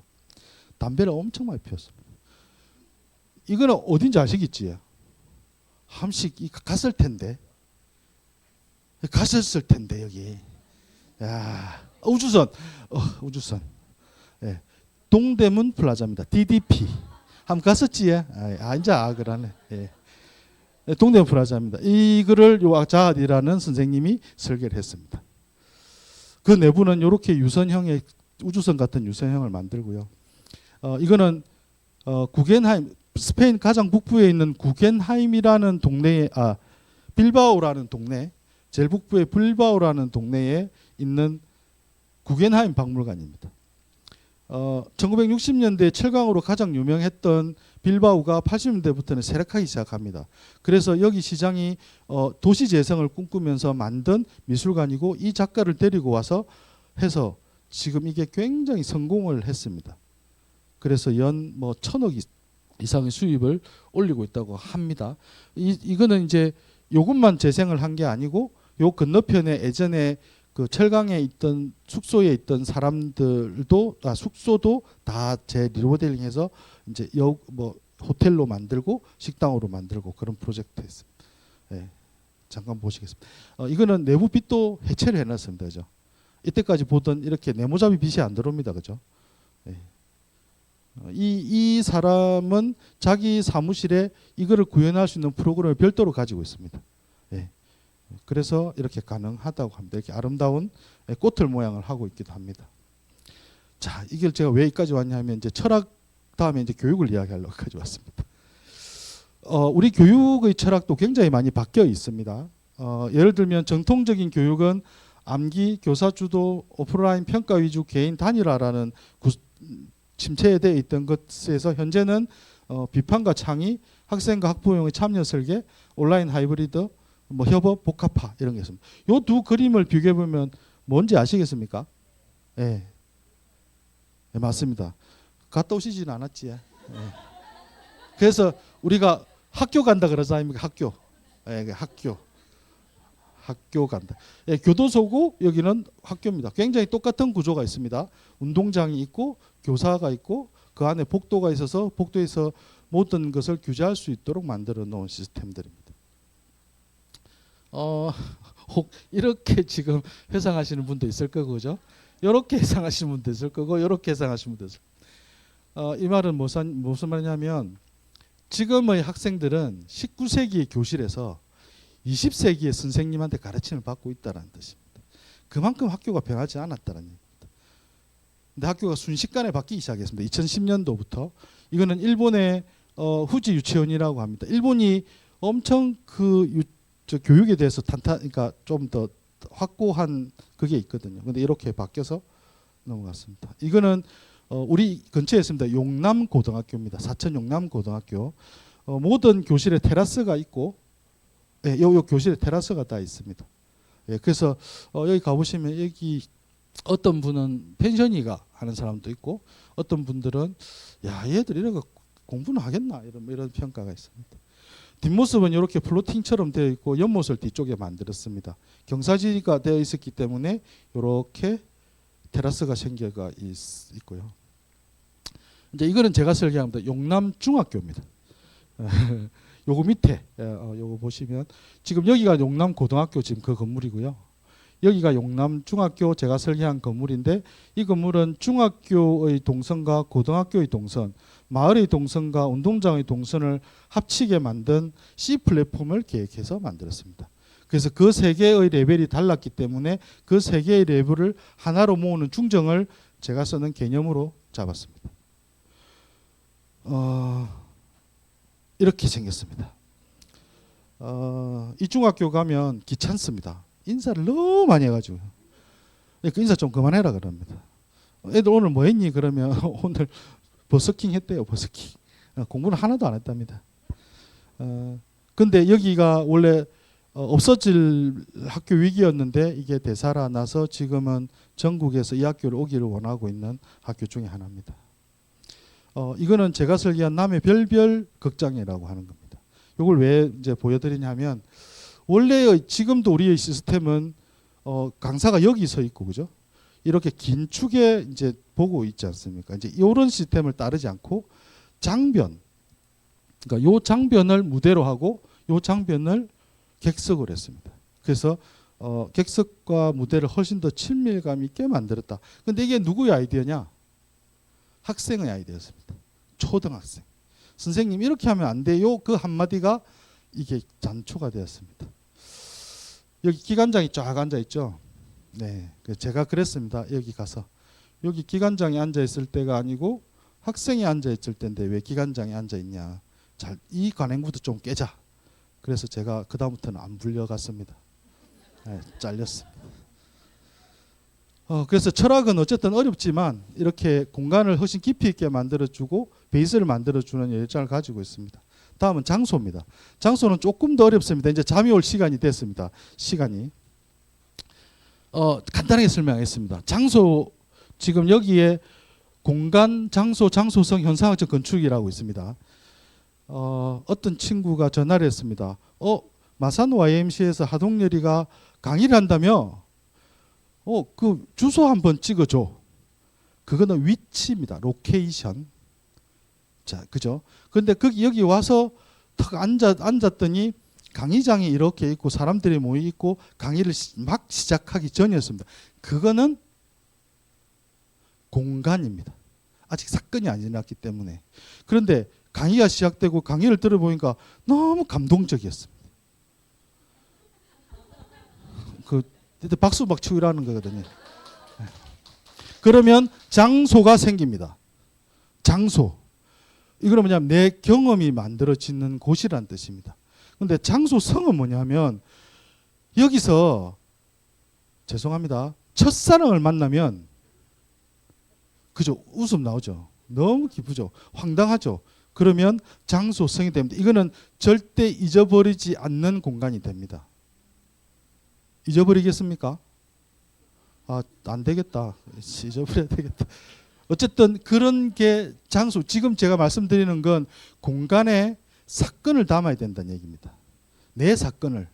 담배를 엄청 많이 피웠습니다. 이거는 어딘지 아시겠지? 함식 갔을 텐데 여기. 야, 우주선. 예. 동대문 플라자입니다. DDP. 한번 갔었지? 이제 그러네. 예. 동대문 플라자입니다. 이거를 자하디라는 선생님이 설계를 했습니다. 그 내부는 이렇게 유선형의 우주선 같은 유선형을 만들고요. 이거는 구겐하임, 스페인 가장 북부에 있는 구겐하임이라는 동네에 빌바오라는 동네, 제일 북부의 빌바오라는 동네에 있는 구겐하임 박물관입니다. 1960년대 철강으로 가장 유명했던 빌바오가 80년대부터는 쇠락하기 시작합니다. 그래서 여기 시장이 도시 재생을 꿈꾸면서 만든 미술관이고 이 작가를 데리고 와서 해서 지금 이게 굉장히 성공을 했습니다. 그래서 연 1,000억 이상의 수입을 올리고 있다고 합니다. 이거는 이제 요것만 재생을 한 게 아니고 요 건너편에 예전에 그 철강에 있던 숙소에 있던 사람들도 숙소도 다 재리모델링해서 이제 뭐 호텔로 만들고 식당으로 만들고 그런 프로젝트였습니다. 예, 잠깐 보시겠습니다. 이거는 내부 빛도 해체를 해놨습니다, 그죠? 이때까지 보던 이렇게 네모잡이 빛이 안 들어옵니다, 그죠? 예. 이 사람은 자기 사무실에 이거를 구현할 수 있는 프로그램을 별도로 가지고 있습니다. 예. 그래서 이렇게 가능하다고 합니다. 이렇게 아름다운 꽃을 모양을 하고 있기도 합니다. 자, 이걸 제가 왜 여기까지 왔냐면 이제 철학 다음에 이제 교육을 이야기하려고 가져왔습니다. 우리 교육의 철학도 굉장히 많이 바뀌어 있습니다. 예를 들면 정통적인 교육은 암기, 교사 주도, 오프라인 평가 위주, 개인 단일화라는 침체되어 있던 것에서 현재는 비판과 창의, 학생과 학부모의 참여 설계, 온라인 하이브리드, 뭐 협업, 복합화 이런 게 있습니다. 이 두 그림을 비교해 보면 뭔지 아시겠습니까? 예, 네, 맞습니다. 갔다 오시지는 않았지. 예. 그래서 우리가 학교 간다 그러지 않습니까? 학교, 예, 학교 간다. 예, 교도소고 여기는 학교입니다. 굉장히 똑같은 구조가 있습니다. 운동장이 있고 교사가 있고 그 안에 복도가 있어서 복도에서 모든 것을 규제할 수 있도록 만들어 놓은 시스템들입니다. 혹 이렇게 지금 회상하시는 분도 있을 거고, 그죠? 이렇게 회상하시는 분도 있을 거고, 이렇게 회상하시는 분도 있을 거고. 이 말은 무슨 말이냐면 지금의 학생들은 19세기의 교실에서 20세기의 선생님한테 가르침을 받고 있다는 뜻입니다. 그만큼 학교가 변하지 않았다는 얘기입니다. 근데 학교가 순식간에 바뀌기 시작했습니다. 2010년도부터. 이거는 일본의 후지 유치원이라고 합니다. 일본이 엄청 교육에 대해서 그러니까 좀 더 확고한 그게 있거든요. 근데 이렇게 바뀌어서 넘어갔습니다. 이거는 우리 근처에 있습니다. 용남고등학교입니다. 사천 용남고등학교. 모든 교실에 테라스가 있고, 예, 요 교실에 테라스가 다 있습니다. 예, 그래서 여기 가보시면 여기 어떤 분은 펜션이가 하는 사람도 있고, 어떤 분들은 야 얘들 이런 거 공부는 하겠나 이런 평가가 있습니다. 뒷모습은 이렇게 플로팅처럼 되어 있고 옆모습을 뒤쪽에 만들었습니다. 경사지가 되어 있었기 때문에 이렇게 테라스가 생겨가 있고요. 이제 이거는 제가 설계합니다. 용남중학교입니다. 요거 밑에 요거 보시면 지금 여기가 용남고등학교 지금 그 건물이고요. 여기가 용남중학교 제가 설계한 건물인데 이 건물은 중학교의 동선과 고등학교의 동선, 마을의 동선과 운동장의 동선을 합치게 만든 C 플랫폼을 계획해서 만들었습니다. 그래서 그 세 개의 레벨이 달랐기 때문에 그 세 개의 레벨을 하나로 모으는 중정을 제가 쓰는 개념으로 잡았습니다. 이렇게 생겼습니다. 이 중학교 가면 귀찮습니다. 인사를 너무 많이 해가지고 그 인사 좀 그만해라 그럽니다. 애들 오늘 뭐 했니? 그러면 오늘 버스킹 했대요. 버스킹. 공부는 하나도 안 했답니다. 근데 여기가 원래 없어질 학교 위기였는데 이게 되살아나서 지금은 전국에서 이 학교를 오기를 원하고 있는 학교 중에 하나입니다. 이거는 제가 설계한 남의 별별 극장이라고 하는 겁니다. 이걸 왜 이제 보여드리냐면 원래의 지금도 우리의 시스템은 강사가 여기 서 있고 그죠? 이렇게 긴 축에 이제 보고 있지 않습니까? 이제 이런 시스템을 따르지 않고 장변, 그러니까 요 장변을 무대로 하고 요 장변을 객석을 했습니다. 그래서 객석과 무대를 훨씬 더 친밀감 있게 만들었다. 근데 이게 누구의 아이디어냐? 학생의 아이디어였습니다. 초등학생. 선생님 이렇게 하면 안 돼요. 그 한마디가 이게 잔초가 되었습니다. 여기 기관장이 쫙 앉아 있죠. 네, 제가 그랬습니다. 여기 가서 여기 기관장이 앉아 있을 때가 아니고 학생이 앉아 있을 때인데 왜 기관장이 앉아 있냐? 잘 이 관행부터 좀 깨자. 그래서 제가 그 다음부터는 안 불려갔습니다. 네, 잘렸습니다. 그래서 철학은 어쨌든 어렵지만 이렇게 공간을 훨씬 깊이 있게 만들어주고 베이스를 만들어주는 열정을 가지고 있습니다. 다음은 장소입니다. 장소는 조금 더 어렵습니다. 이제 잠이 올 시간이 됐습니다. 시간이. 간단하게 설명하겠습니다. 장소, 지금 여기에 공간, 장소, 장소성, 현상학적 건축이라고 있습니다. 어떤 친구가 전화를 했습니다. 마산 YMCA에서 하동열이가 강의를 한다며? 그 주소 한번 찍어줘. 그거는 위치입니다. 로케이션. 자, 그죠? 근데 여기 와서 탁 앉았더니 강의장이 이렇게 있고 사람들이 모여 있고 강의를 막 시작하기 전이었습니다. 그거는 공간입니다. 아직 사건이 안 일어났기 때문에. 그런데 강의가 시작되고 강의를 들어보니까 너무 감동적이었습니다. 박수 막 치고 일하는 거거든요. 그러면 장소가 생깁니다. 장소. 이거는 뭐냐면 내 경험이 만들어지는 곳이란 뜻입니다. 근데 장소성은 뭐냐면 여기서 죄송합니다. 첫사랑을 만나면 그죠? 웃음 나오죠. 너무 기쁘죠. 황당하죠. 그러면 장소성이 됩니다. 이거는 절대 잊어버리지 않는 공간이 됩니다. 잊어버리겠습니까? 안 되겠다. 잊어버려야 되겠다. 어쨌든 그런 게 장소, 지금 제가 말씀드리는 건 공간에 사건을 담아야 된다는 얘기입니다. 내 사건을.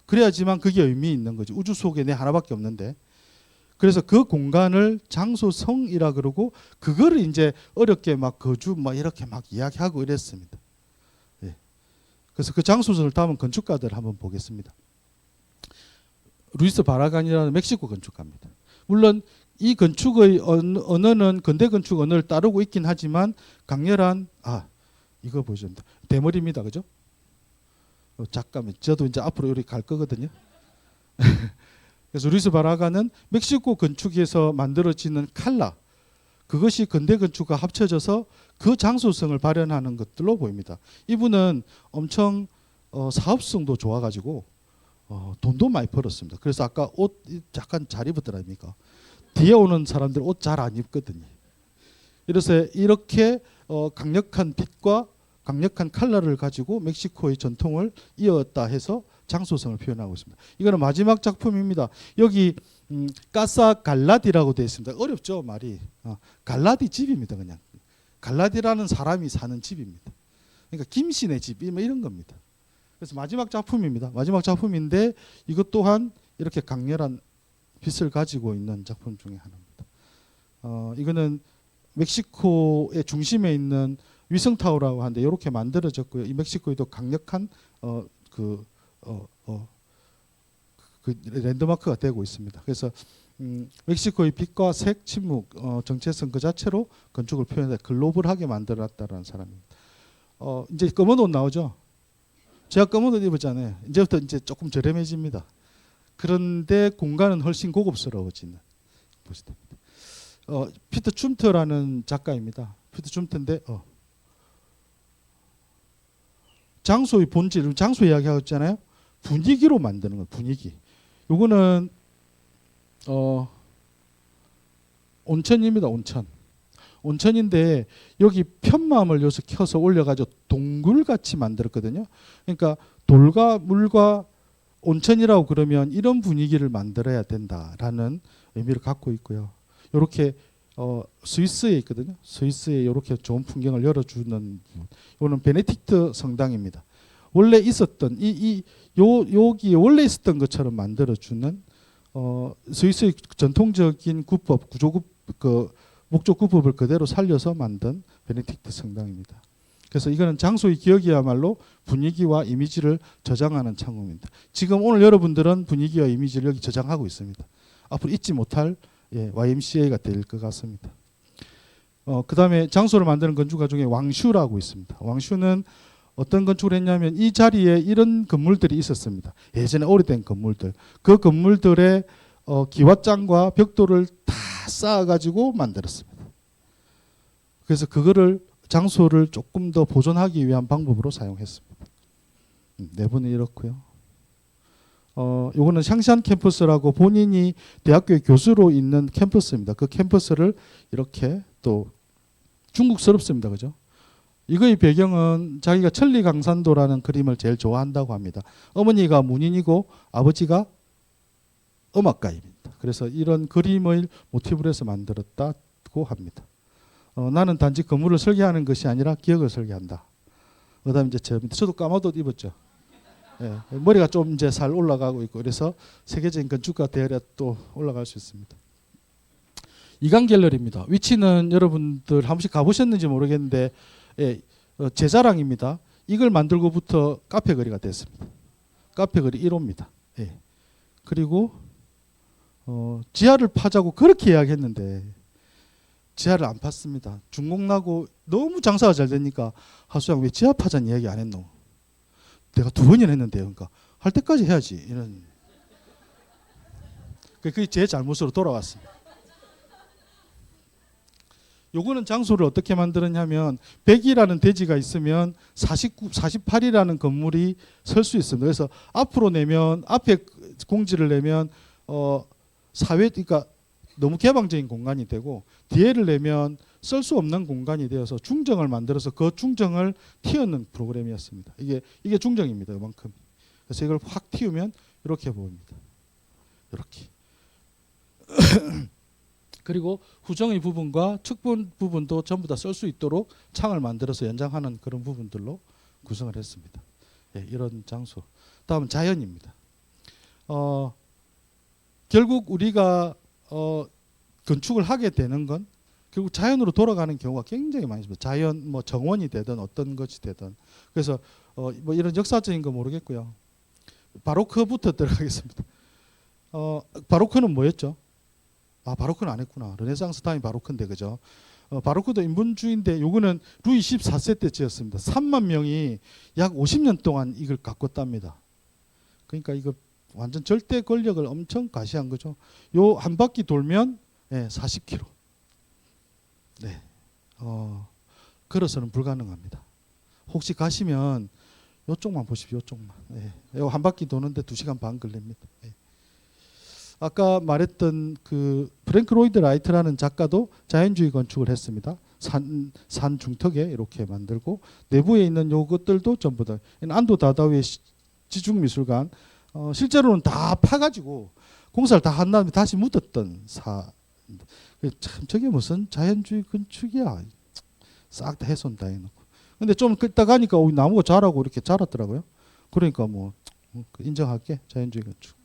그래야지만 그게 의미 있는 거지. 우주 속에 내 하나밖에 없는데. 그래서 그 공간을 장소성이라 그러고 그거를 이제 어렵게 막 거주 막 이렇게 막 이야기하고 이랬습니다. 예. 그래서 그 장소성을 담은 건축가들을 한번 보겠습니다. 루이스 바라간이라는 멕시코 건축가입니다. 물론 이 건축의 언어는 근대 건축 언어를 따르고 있긴 하지만 강렬한 이거 보십니다. 대머리입니다. 그죠? 잠깐만 저도 이제 앞으로 여기 갈 거거든요. 그래서 루이스 바라간은 멕시코 건축에서 만들어지는 칼라 그것이 근대 건축과 합쳐져서 그 장소성을 발현하는 것들로 보입니다. 이분은 엄청 사업성도 좋아가지고 돈도 많이 벌었습니다. 그래서 아까 옷 약간 잘 입었더랍니까? 뒤에 오는 사람들 옷 잘 안 입거든요. 그래서 이렇게 강력한 빛과 강력한 컬러를 가지고 멕시코의 전통을 이어왔다 해서 장소성을 표현하고 있습니다. 이거는 마지막 작품입니다. 여기 까사 갈라디라고 되어 있습니다. 어렵죠 말이. 갈라디 집입니다. 그냥 갈라디라는 사람이 사는 집입니다. 그러니까 김씨네 집 이런 겁니다. 그래서 마지막 작품입니다. 마지막 작품인데 이것 또한 이렇게 강렬한 빛을 가지고 있는 작품 중에 하나입니다. 이거는 멕시코의 중심에 있는 위성타워라고 하는데 이렇게 만들어졌고요. 이 멕시코에도 강력한 그 랜드마크가 되고 있습니다. 그래서 멕시코의 빛과 색, 침묵, 정체성 그 자체로 건축을 표현해 글로벌하게 만들었다라는 사람입니다. 이제 검은 옷 나오죠. 제가 검은 옷 입었잖아요. 이제부터 이제 조금 저렴해집니다. 그런데 공간은 훨씬 고급스러워지는 곳이 됩니다. 피터 춤터라는 작가입니다. 피터 춤터인데 장소의 본질, 장소 이야기하고 있잖아요. 분위기로 만드는 거예요. 분위기. 요거는 온천입니다. 온천. 온천인데 여기 편마음을 여기서 켜서 올려가지고 동굴같이 만들었거든요. 그러니까 돌과 물과 온천이라고 그러면 이런 분위기를 만들어야 된다라는 의미를 갖고 있고요. 이렇게 스위스에 있거든요. 스위스에 이렇게 좋은 풍경을 열어주는 이거는 베네딕트 성당입니다. 원래 있었던 여기 원래 있었던 것처럼 만들어주는 스위스의 전통적인 구법 구조급 목적 구법을 그대로 살려서 만든 베네딕트 성당입니다. 그래서 이거는 장소의 기억이야말로 분위기와 이미지를 저장하는 창구입니다. 지금 오늘 여러분들은 분위기와 이미지를 여기 저장하고 있습니다. 앞으로 잊지 못할 YMCA가 될 것 같습니다. 그 다음에 장소를 만드는 건축가 중에 왕슈라고 있습니다. 왕슈는 어떤 건축을 했냐면 이 자리에 이런 건물들이 있었습니다. 예전에 오래된 건물들. 그 건물들의 기와장과 벽돌을 다 쌓아가지고 만들었습니다. 그래서 그거를 장소를 조금 더 보존하기 위한 방법으로 사용했습니다. 내부는 이렇고요. 요거는 샹샨 캠퍼스라고 본인이 대학교의 교수로 있는 캠퍼스입니다. 그 캠퍼스를 이렇게 또 중국스럽습니다. 그죠? 이거의 배경은 자기가 천리강산도라는 그림을 제일 좋아한다고 합니다. 어머니가 문인이고 아버지가 음악가입니다. 그래서 이런 그림을 모티브로 해서 만들었다고 합니다. 나는 단지 건물을 설계하는 것이 아니라 기억을 설계한다. 그 다음에 이제 저도 까만 옷 입었죠. 예, 머리가 좀 이제 살 올라가고 있고 그래서 세계적인 건축가 대열에 또 올라갈 수 있습니다. 이강 갤러리입니다. 위치는 여러분들 한 번씩 가보셨는지 모르겠는데 예, 제 자랑입니다. 이걸 만들고부터 카페 거리가 됐습니다. 카페 거리 1호입니다. 예. 그리고 지하를 파자고 그렇게 이야기했는데 지하를 안 팠습니다. 준공나고 너무 장사가 잘 되니까 하수영 왜 지하 파자는 이야기 안 했노? 내가 2번이나 했는데요. 그러니까 할 때까지 해야지. 이런. 그게 제 잘못으로 돌아왔습니다. 요거는 장소를 어떻게 만들었냐면 100이라는 대지가 있으면 48이라는 건물이 설 수 있습니다. 그래서 앞으로 내면 앞에 공지를 내면 사회 그러니까 너무 개방적인 공간이 되고 뒤에를 내면 쓸 수 없는 공간이 되어서 중정을 만들어서 그 중정을 틔우는 프로그램이었습니다. 이게 중정입니다. 이만큼. 그래서 이걸 확 틔우면 이렇게 보입니다. 이렇게. 그리고 후정의 부분과 측분 부분도 전부 다 쓸 수 있도록 창을 만들어서 연장하는 그런 부분들로 구성을 했습니다. 예, 이런 장소. 다음은 자연입니다. 결국 우리가 건축을 하게 되는 건 결국 자연으로 돌아가는 경우가 굉장히 많이 있습니다. 자연 뭐 정원이 되든 어떤 것이 되든. 그래서 뭐 이런 역사적인 거 모르겠고요. 바로크부터 들어가겠습니다. 바로크는 뭐였죠? 바로크는 안 했구나. 르네상스 다음이 바로크인데 그죠? 바로크도 인본주의인데 요거는 루이 14세 때 지었습니다. 3만 명이 약 50년 동안 이걸 가꿨답니다. 그러니까 이거 완전 절대 권력을 엄청 가시한 거죠. 요 한 바퀴 돌면 40km. 네. 걸어서는 불가능합니다. 혹시 가시면 요쪽만 보십시오. 요쪽만. 요 한 바퀴 도는데 2시간 반 걸립니다. 아까 말했던 그 프랭크 로이드 라이트라는 작가도 자연주의 건축을 했습니다. 산 중턱에 이렇게 만들고 내부에 있는 요것들도 전부 다 안도 다다위의 지중미술관 실제로는 다 파가지고 공사를 다 한 다음에 다시 묻었던 참 저게 무슨 자연주의 건축이야. 싹 다 훼손 다 해놓고. 근데 좀 끄다 가니까 나무가 자라고 이렇게 자랐더라고요. 그러니까 뭐 인정할게 자연주의 건축.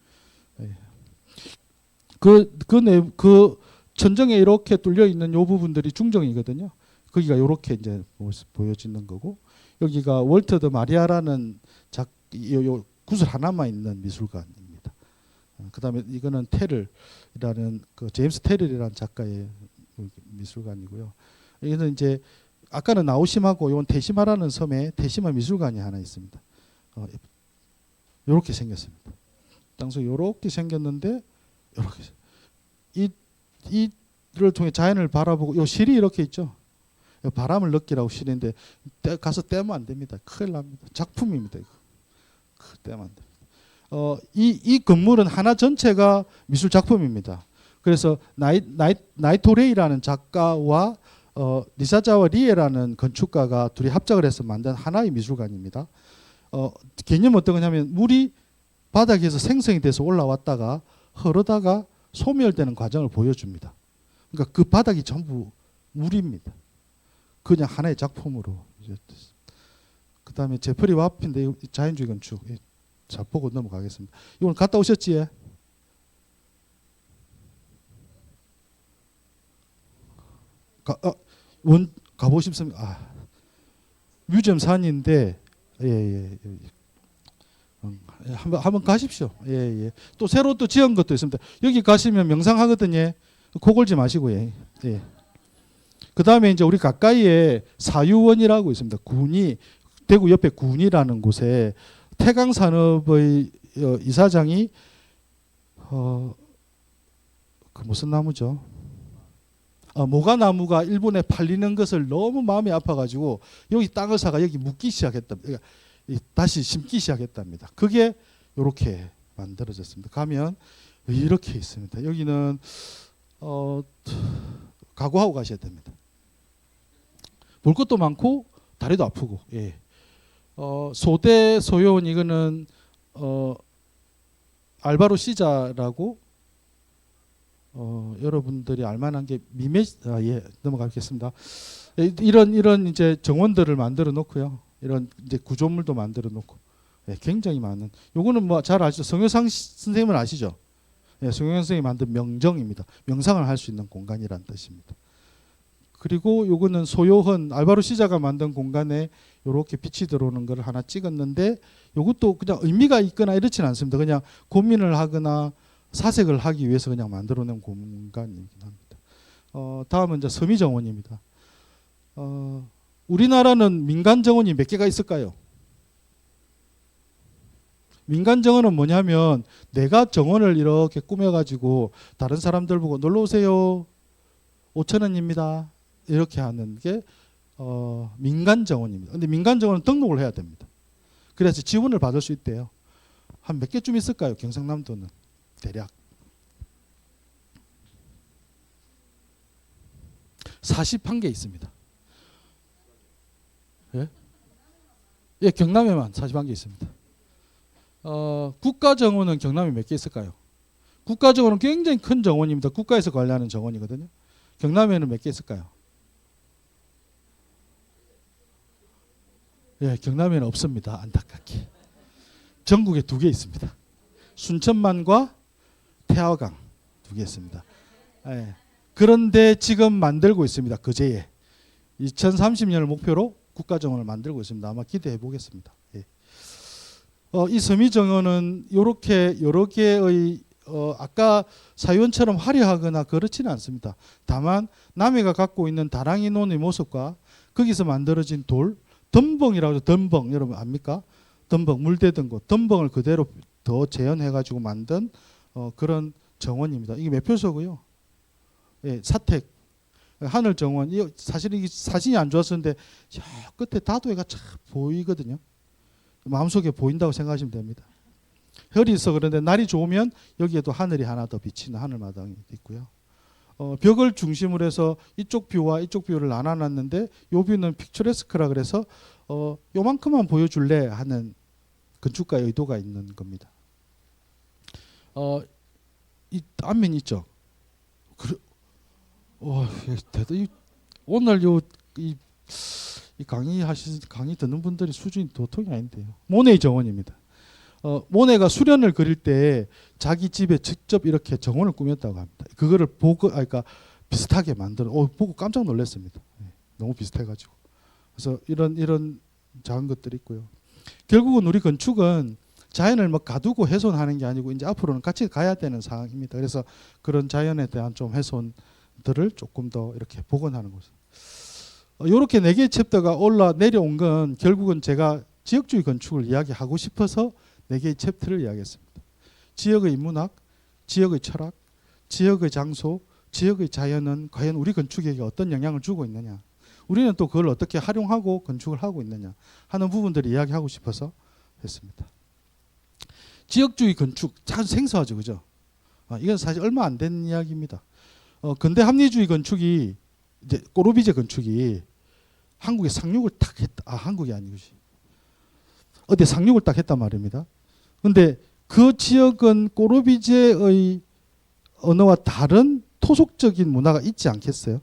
그 천정에 이렇게 뚫려 있는 요 부분들이 중정이거든요. 거기가 이렇게 이제 보여지는 거고 여기가 월터 더 마리아라는 요 구슬 하나만 있는 미술관입니다. 그다음에 이거는 테를이라는 그 제임스 테를이라는 작가의 미술관이고요. 여기는 이제 아까는 나우심하고 이건 테시마라는 섬에 테시마 미술관이 하나 있습니다. 이렇게 생겼습니다. 당시 이렇게 생겼는데 이렇게 이를 통해 자연을 바라보고 요 실이 이렇게 있죠. 바람을 느끼라고 실인데 가서 떼면 안 됩니다. 큰일 납니다. 작품입니다. 이거. 떼면 안 됩니다. 이 건물은 하나 전체가 미술 작품입니다. 그래서 나이토레이라는 작가와 니사자와 리에라는 건축가가 둘이 합작을 해서 만든 하나의 미술관입니다. 개념은 어떤 거냐면 물이 바닥에서 생성이 돼서 올라왔다가 흐르다가 소멸되는 과정을 보여줍니다. 그러니까 그 바닥이 전부 물입니다. 그냥 하나의 작품으로. 그 다음에 제프리 와핀데 자연주의 건축. 잘 보고 넘어가겠습니다. 이건 갔다 오셨지? 가보십습니까? 뮤지엄 산인데 한번 가십시오. 또 새로 또 지은 것도 있습니다. 여기 가시면 명상하거든요. 코 골지 마시고요. 그 다음에 이제 우리 가까이에 사유원이라고 있습니다. 군이 대구 옆에 군이라는 곳에 태강산업의 이사장이 그 무슨 나무죠? 모가나무가 일본에 팔리는 것을 너무 마음이 아파가지고 여기 땅을 사가 여기 묻기 시작했다. 그러니까 다시 심기 시작했답니다. 그게 이렇게 만들어졌습니다. 가면 이렇게 있습니다. 여기는 각오하고 가셔야 됩니다. 볼 것도 많고 다리도 아프고. 소대 소요원 이거는 알바로 시자라고 여러분들이 알만한 게 넘어가겠습니다. 이런 이제 정원들을 만들어 놓고요. 이런 이제 구조물도 만들어 놓고 예, 굉장히 많은. 요거는 뭐 잘 아시죠? 성효상 선생님은 아시죠? 예, 성효상 선생님이 만든 명정입니다. 명상을 할 수 있는 공간이란 뜻입니다. 그리고 요거는 소요헌 알바로 시자가 만든 공간에 요렇게 빛이 들어오는 걸 하나 찍었는데 요것도 그냥 의미가 있거나 이렇지는 않습니다. 그냥 고민을 하거나 사색을 하기 위해서 그냥 만들어낸 공간이긴 합니다. 다음은 이제 서미정원입니다. 우리나라는 민간 정원이 몇 개가 있을까요? 민간 정원은 뭐냐면 내가 정원을 이렇게 꾸며가지고 다른 사람들 보고 놀러 오세요. 5,000원입니다. 이렇게 하는 게 민간 정원입니다. 근데 민간 정원은 등록을 해야 됩니다. 그래서 지원을 받을 수 있대요. 한 몇 개쯤 있을까요? 경상남도는 대략 41개 있습니다. 예? 예, 경남에만 41개 있습니다. 국가정원은 경남에 몇 개 있을까요? 국가정원은 굉장히 큰 정원입니다. 국가에서 관리하는 정원이거든요. 경남에는 몇 개 있을까요? 예, 경남에는 없습니다. 안타깝게. 전국에 2개 있습니다. 순천만과 태화강 2개 있습니다. 예. 그런데 지금 만들고 있습니다. 그제에 2030년을 목표로 국가정원을 만들고 있습니다. 아마 기대해 보겠습니다. 예. 이 서미정원은 이렇게 여러 개의 아까 사유원처럼 화려하거나 그렇지는 않습니다. 다만 남해가 갖고 있는 다랑이 논의 모습과 거기서 만들어진 돌, 덤벙이라고 하죠. 덤벙 여러분 압니까? 덤벙 물대던 곳, 덤벙을 그대로 더 재현해가지고 만든 그런 정원입니다. 이게 매표소고요. 예, 사택, 하늘 정원. 사실 이게 사진이 안 좋았었는데 저 끝에 다도해가 참 보이거든요. 마음속에 보인다고 생각하시면 됩니다. 혈이 있어 그런데 날이 좋으면 여기에도 하늘이 하나 더 비치는 하늘마당이 있고요. 벽을 중심으로 해서 이쪽 뷰와 이쪽 뷰를 나눠놨는데 요 뷰는 픽처레스크라 그래서 요만큼만 보여줄래 하는 건축가의 의도가 있는 겁니다. 이 앞면 있죠. 오늘 이 강의 듣는 분들이 수준이 도통이 아닌데요. 모네의 정원입니다. 모네가 수련을 그릴 때 자기 집에 직접 이렇게 정원을 꾸몄다고 합니다. 그거를 보고, 그러니까 비슷하게 만들어. 보고 깜짝 놀랐습니다. 너무 비슷해가지고. 그래서 이런 작은 것들이 있고요. 결국은 우리 건축은 자연을 뭐 가두고 훼손하는 게 아니고 이제 앞으로는 같이 가야 되는 상황입니다. 그래서 그런 자연에 대한 좀 훼손들을 조금 더 이렇게 복원하는 거죠. 이렇게 4개의 챕터가 올라 내려온 건 결국은 제가 지역주의 건축을 이야기하고 싶어서 4개의 챕터를 이야기했습니다. 지역의 문학, 지역의 철학, 지역의 장소, 지역의 자연은 과연 우리 건축에게 어떤 영향을 주고 있느냐, 우리는 또 그걸 어떻게 활용하고 건축을 하고 있느냐 하는 부분들을 이야기하고 싶어서 했습니다. 지역주의 건축 참 생소하죠, 그죠? 이건 사실 얼마 안 된 이야기입니다. 근대 합리주의 건축이 이제 꼬르비제 건축이 한국에 상륙을 딱 했다. 한국이 아니지. 어디 상륙을 딱 했단 말입니다. 근데 그 지역은 꼬르비제의 언어와 다른 토속적인 문화가 있지 않겠어요?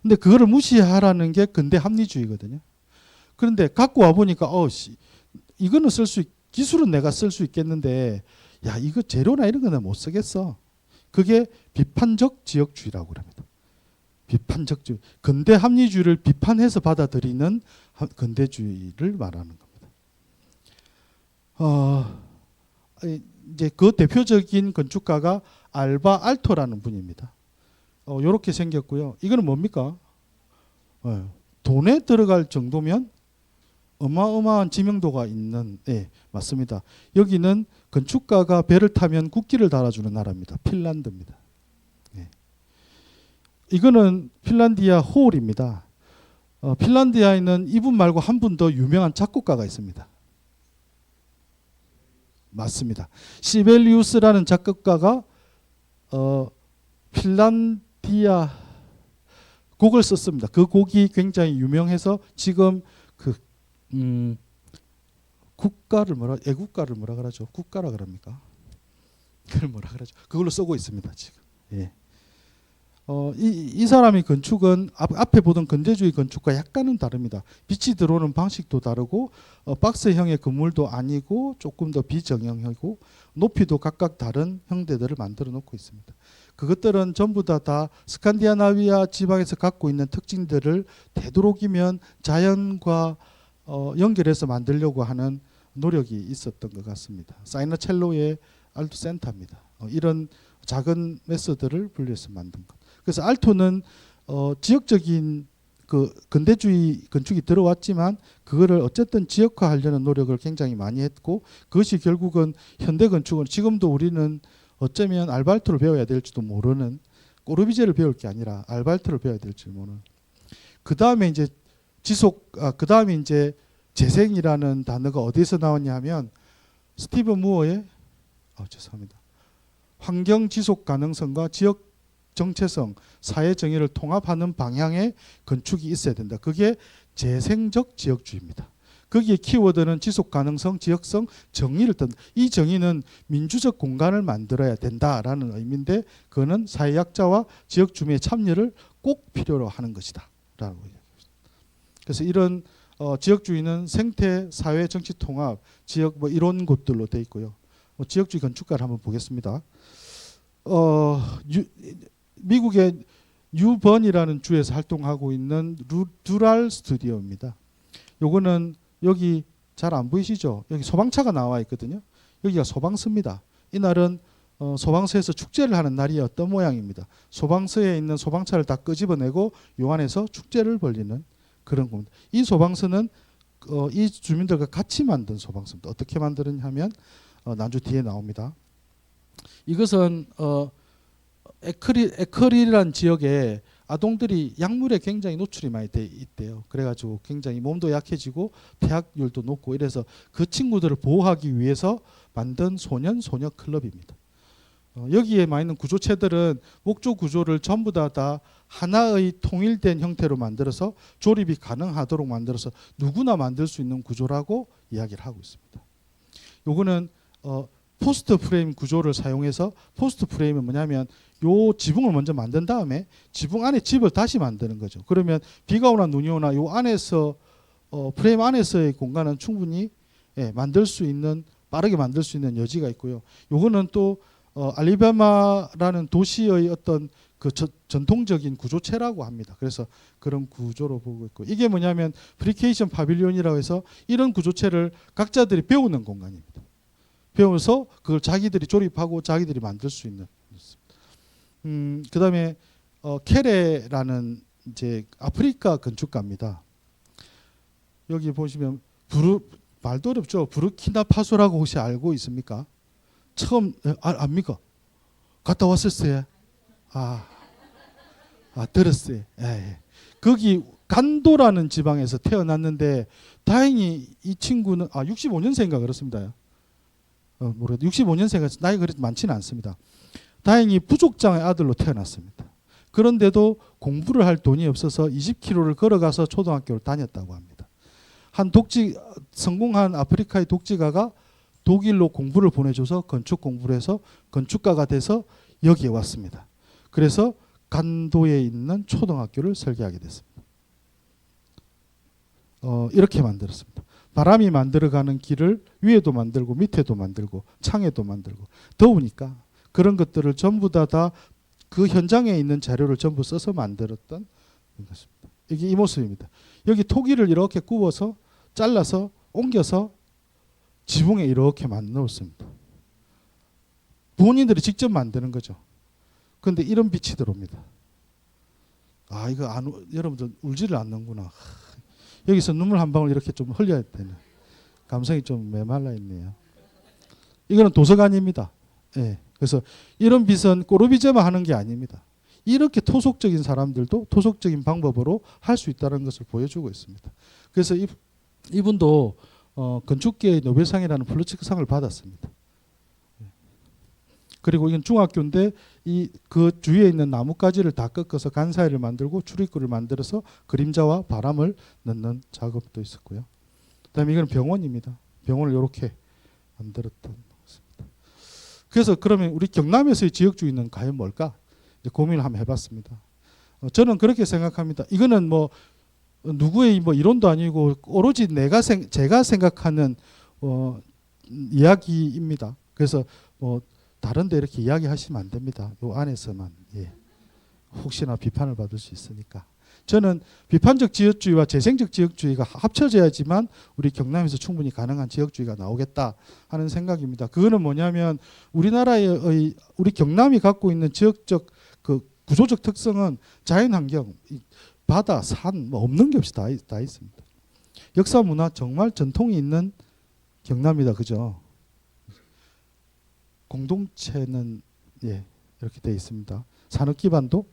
근데 그거를 무시하라는 게 근대 합리주의거든요. 그런데 갖고 와 보니까 이거는 기술은 내가 쓸 수 있겠는데 야, 이거 재료나 이런 거는 못 쓰겠어. 그게 비판적 지역주의라고 합니다. 비판적주의. 근대 합리주의를 비판해서 받아들이는 근대주의를 말하는 겁니다. 이제 그 대표적인 건축가가 알바 알토라는 분입니다. 이렇게 생겼고요. 이거는 뭡니까? 돈에 들어갈 정도면 어마어마한 지명도가 있는, 맞습니다. 여기는 건축가가 배를 타면 국기를 달아주는 나라입니다. 핀란드입니다. 이거는 핀란디아 호울입니다. 핀란디아에는 이분 말고 한 분 더 유명한 작곡가가 있습니다. 맞습니다. 시벨리우스라는 작곡가가 핀란디아 곡을 썼습니다. 그 곡이 굉장히 유명해서 지금 국가를 애국가를 뭐라 그러죠? 국가라 그럽니까? 그걸 뭐라 그러죠? 그걸로 쓰고 있습니다, 지금. 예. 이 사람의 건축은 앞에 보던 근대주의 건축과 약간은 다릅니다. 빛이 들어오는 방식도 다르고 박스형의 건물도 아니고 조금 더 비정형이고 높이도 각각 다른 형태들을 만들어 놓고 있습니다. 그것들은 전부 다 스칸디나비아 지방에서 갖고 있는 특징들을 되도록이면 자연과 연결해서 만들려고 하는 노력이 있었던 것 같습니다. 사이너첼로의 알토 센터입니다. 이런 작은 메소드를 분리해서 만든 것. 그래서 알토는 지역적인 그 근대주의 건축이 들어왔지만 그거를 어쨌든 지역화하려는 노력을 굉장히 많이 했고 그것이 결국은 현대 건축은 지금도 우리는 어쩌면 알바르토를 배워야 될지도 모르는 꼬르비제를 배울 게 아니라 알바르토를 배워야 될지 모르는 그 다음에 이제 그 다음에 이제 재생이라는 단어가 어디서 나왔냐 하면 스티븐 무어의 죄송합니다. 환경 지속 가능성과 지역 정체성, 사회 정의를 통합하는 방향의 건축이 있어야 된다. 그게 재생적 지역주의입니다. 거기에 키워드는 지속 가능성, 지역성, 정의를 뜬다. 이 정의는 민주적 공간을 만들어야 된다라는 의미인데 그거는 사회약자와 지역 주민의 참여를 꼭 필요로 하는 것이다. 라고 이야기합니다. 그래서 이런 지역주의는 생태, 사회, 정치 통합, 지역 이런 것들로 되어 있고요. 지역주의 건축가를 한번 보겠습니다. 미국의 뉴번이라는 주에서 활동하고 있는 두랄 스튜디오입니다. 요거는 여기 잘 안 보이시죠? 여기 소방차가 나와 있거든요. 여기가 소방서입니다. 이날은 소방서에서 축제를 하는 날이 어떤 모양입니다. 소방서에 있는 소방차를 다 끄집어내고 요 안에서 축제를 벌리는 그런 겁니다. 이 소방서는 이 주민들과 같이 만든 소방서입니다. 어떻게 만드느냐 하면 난주 뒤에 나옵니다. 이것은 에커릴이라는 지역에 아동들이 약물에 굉장히 노출이 많이 돼 있대요. 그래가지고 굉장히 몸도 약해지고 폐악률도 높고 이래서 그 친구들을 보호하기 위해서 만든 소녀 클럽입니다. 여기에 많이 있는 구조체들은 목조 구조를 전부 다 하나의 통일된 형태로 만들어서 조립이 가능하도록 만들어서 누구나 만들 수 있는 구조라고 이야기를 하고 있습니다. 요거는 포스트 프레임 구조를 사용해서 포스트 프레임은 뭐냐면 요 지붕을 먼저 만든 다음에 지붕 안에 집을 다시 만드는 거죠. 그러면 비가 오나 눈이 오나 요 안에서 프레임 안에서의 공간은 충분히 만들 수 있는 빠르게 만들 수 있는 여지가 있고요. 요거는 또 알리바마라는 도시의 어떤 그 전통적인 구조체라고 합니다. 그래서 그런 구조로 보고 있고 이게 뭐냐면 프리케이션 파빌리온이라고 해서 이런 구조체를 각자들이 배우는 공간입니다. 배워서 그걸 자기들이 조립하고 자기들이 만들 수 있는. 그다음에 케레라는 이제 아프리카 건축가입니다. 여기 보시면 말도 어렵죠. 부르키나파소라고 혹시 알고 있습니까? 처음 압니까? 갔다 왔었어요. 들었어요. 예. 거기 간도라는 지방에서 태어났는데 다행히 이 친구는 65년생인가 그렇습니다. 모르겠다. 65년생은 나이가 그렇게 많지는 않습니다. 다행히 부족장의 아들로 태어났습니다. 그런데도 공부를 할 돈이 없어서 20km를 걸어가서 초등학교를 다녔다고 합니다. 성공한 아프리카의 독지가가 독일로 공부를 보내줘서 건축 공부를 해서 건축가가 돼서 여기에 왔습니다. 그래서 간도에 있는 초등학교를 설계하게 됐습니다. 이렇게 만들었습니다. 바람이 만들어가는 길을 위에도 만들고 밑에도 만들고 창에도 만들고 더우니까 그런 것들을 전부 다 그 현장에 있는 자료를 전부 써서 만들었던 것입니다. 이게 이 모습입니다. 여기 토기를 이렇게 구워서 잘라서 옮겨서 지붕에 이렇게 넣었습니다. 본인들이 직접 만드는 거죠. 그런데 이런 빛이 들어옵니다. 이거 여러분들 울지를 않는구나. 여기서 눈물 한 방울 이렇게 좀 흘려야 되네. 감성이 좀 메말라 있네요. 이거는 도서관입니다. 예. 그래서 이런 빛은 꼬르비제만 하는 게 아닙니다. 이렇게 토속적인 사람들도 토속적인 방법으로 할 수 있다는 것을 보여주고 있습니다. 그래서 이분도 건축계의 노벨상이라는 플루츠크상을 받았습니다. 그리고 이건 중학교인데 그 주위에 있는 나뭇가지를 다 꺾어서 간사이를 만들고 출입구를 만들어서 그림자와 바람을 넣는 작업도 있었고요. 그다음에 이건 병원입니다. 병원을 이렇게 만들었던 것입니다. 그래서 그러면 우리 경남에서의 지역주의는 과연 뭘까? 고민을 한번 해봤습니다. 저는 그렇게 생각합니다. 이거는 뭐 누구의 뭐 이론도 아니고 오로지 제가 생각하는 이야기입니다. 그래서 뭐 다른데 이렇게 이야기하시면 안 됩니다. 요 안에서만. 예. 혹시나 비판을 받을 수 있으니까. 저는 비판적 지역주의와 재생적 지역주의가 합쳐져야지만 우리 경남에서 충분히 가능한 지역주의가 나오겠다 하는 생각입니다. 그거는 뭐냐면 우리나라의 우리 경남이 갖고 있는 지역적 그 구조적 특성은 자연환경, 바다, 산, 뭐 없는 게 없이 다 있습니다. 역사 문화 정말 전통이 있는 경남이다, 그죠? 공동체는 예, 이렇게 되어 있습니다. 산업 기반도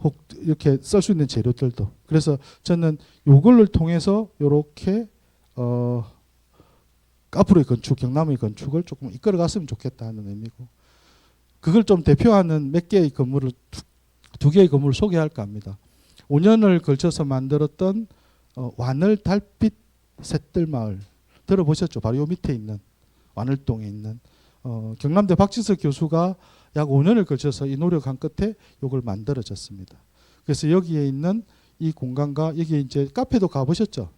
혹 이렇게 쓸 수 있는 재료들도. 그래서 저는 요걸를 통해서 이렇게 앞으로의 건축, 경남의 건축을 조금 이끌어갔으면 좋겠다 하는 의미고, 그걸 좀 대표하는 몇 개의 건물을 두 개의 건물을 소개할까 합니다. 5년을 걸쳐서 만들었던 완을 달빛 샛들마을 들어보셨죠? 바로 요 밑에 있는 완을동에 있는 경남대 박지석 교수가 약 5년을 걸쳐서 이 노력한 끝에 이걸 만들어졌습니다. 그래서 여기에 있는 이 공간과 여기 이제 카페도 가보셨죠?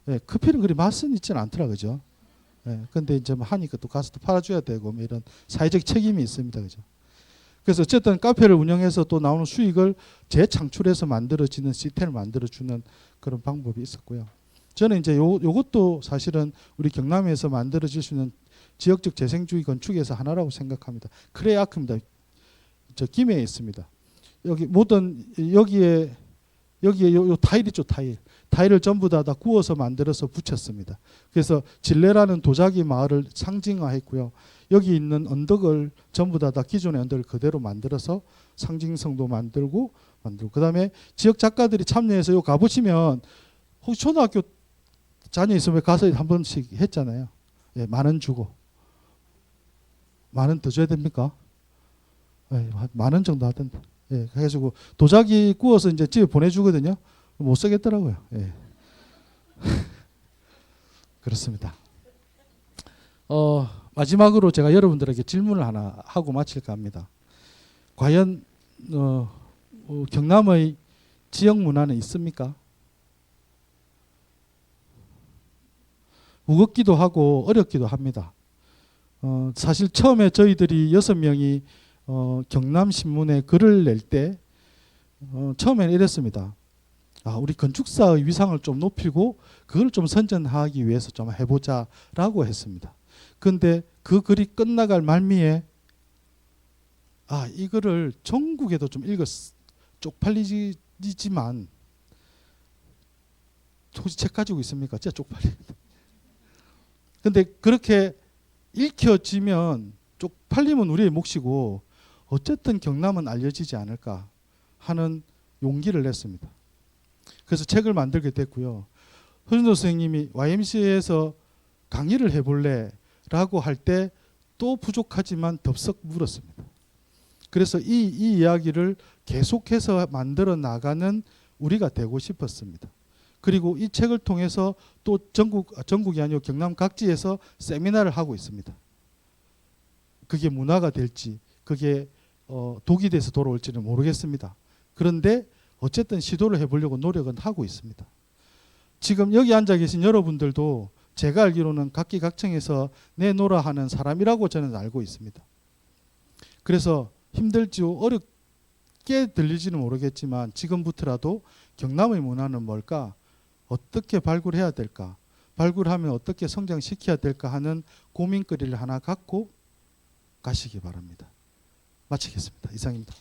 예, 커피는 그리 맛은 있지는 않더라, 그죠? 예, 근데 이제 뭐 하니까 또 가서 또 팔아줘야 되고 뭐 이런 사회적 책임이 있습니다, 그죠? 그래서 어쨌든 카페를 운영해서 또 나오는 수익을 재창출해서 만들어지는 시스템을 만들어주는 그런 방법이 있었고요. 저는 이제 요것도 사실은 우리 경남에서 만들어질 수 있는 지역적 재생주의 건축에서 하나라고 생각합니다. 크레아크입니다. 저 김해에 있습니다. 여기 모든 여기에 요 타일 있죠, 타일을 전부 다 구워서 만들어서 붙였습니다. 그래서 진례라는 도자기 마을을 상징화했고요. 여기 있는 언덕을 전부 다 기존의 언덕을 그대로 만들어서 상징성도 만들고 그다음에 지역 작가들이 참여해서 요 가보시면 혹시 초등학교 자녀 있으면 가서 한 번씩 했잖아요. 예, 10,000원 주고. 10,000원 더 줘야 됩니까? 예, 10,000원 정도 하던데. 예, 그래가지고 도자기 구워서 이제 집에 보내주거든요. 못 쓰겠더라고요. 예. 그렇습니다. 마지막으로 제가 여러분들에게 질문을 하나 하고 마칠까 합니다. 과연 경남의 지역 문화는 있습니까? 무겁기도 하고 어렵기도 합니다. 사실 처음에 저희들이 6명이 경남신문에 글을 낼 때 처음에는 이랬습니다. 우리 건축사의 위상을 좀 높이고 그걸 좀 선전하기 위해서 좀 해보자라고 했습니다. 그런데 그 글이 끝나갈 말미에 이거를 전국에도 좀 쪽팔리지만 혹시 책 가지고 있습니까? 진짜 쪽팔립니다. 근데 그렇게 읽혀지면 쪽팔리면 우리의 몫이고 어쨌든 경남은 알려지지 않을까 하는 용기를 냈습니다. 그래서 책을 만들게 됐고요. 허준도 선생님이 YMCA에서 강의를 해볼래? 라고 할 때 또 부족하지만 덥석 물었습니다. 그래서 이 이야기를 계속해서 만들어 나가는 우리가 되고 싶었습니다. 그리고 이 책을 통해서 또 전국이 아니고 경남 각지에서 세미나를 하고 있습니다. 그게 문화가 될지 그게 독이 돼서 돌아올지는 모르겠습니다. 그런데 어쨌든 시도를 해보려고 노력은 하고 있습니다. 지금 여기 앉아 계신 여러분들도 제가 알기로는 각기각층에서 내놓으라 하는 사람이라고 저는 알고 있습니다. 그래서 힘들지 어렵게 들리지는 모르겠지만 지금부터라도 경남의 문화는 뭘까? 어떻게 발굴해야 될까? 발굴하면 어떻게 성장시켜야 될까 하는 고민거리를 하나 갖고 가시기 바랍니다. 마치겠습니다. 이상입니다.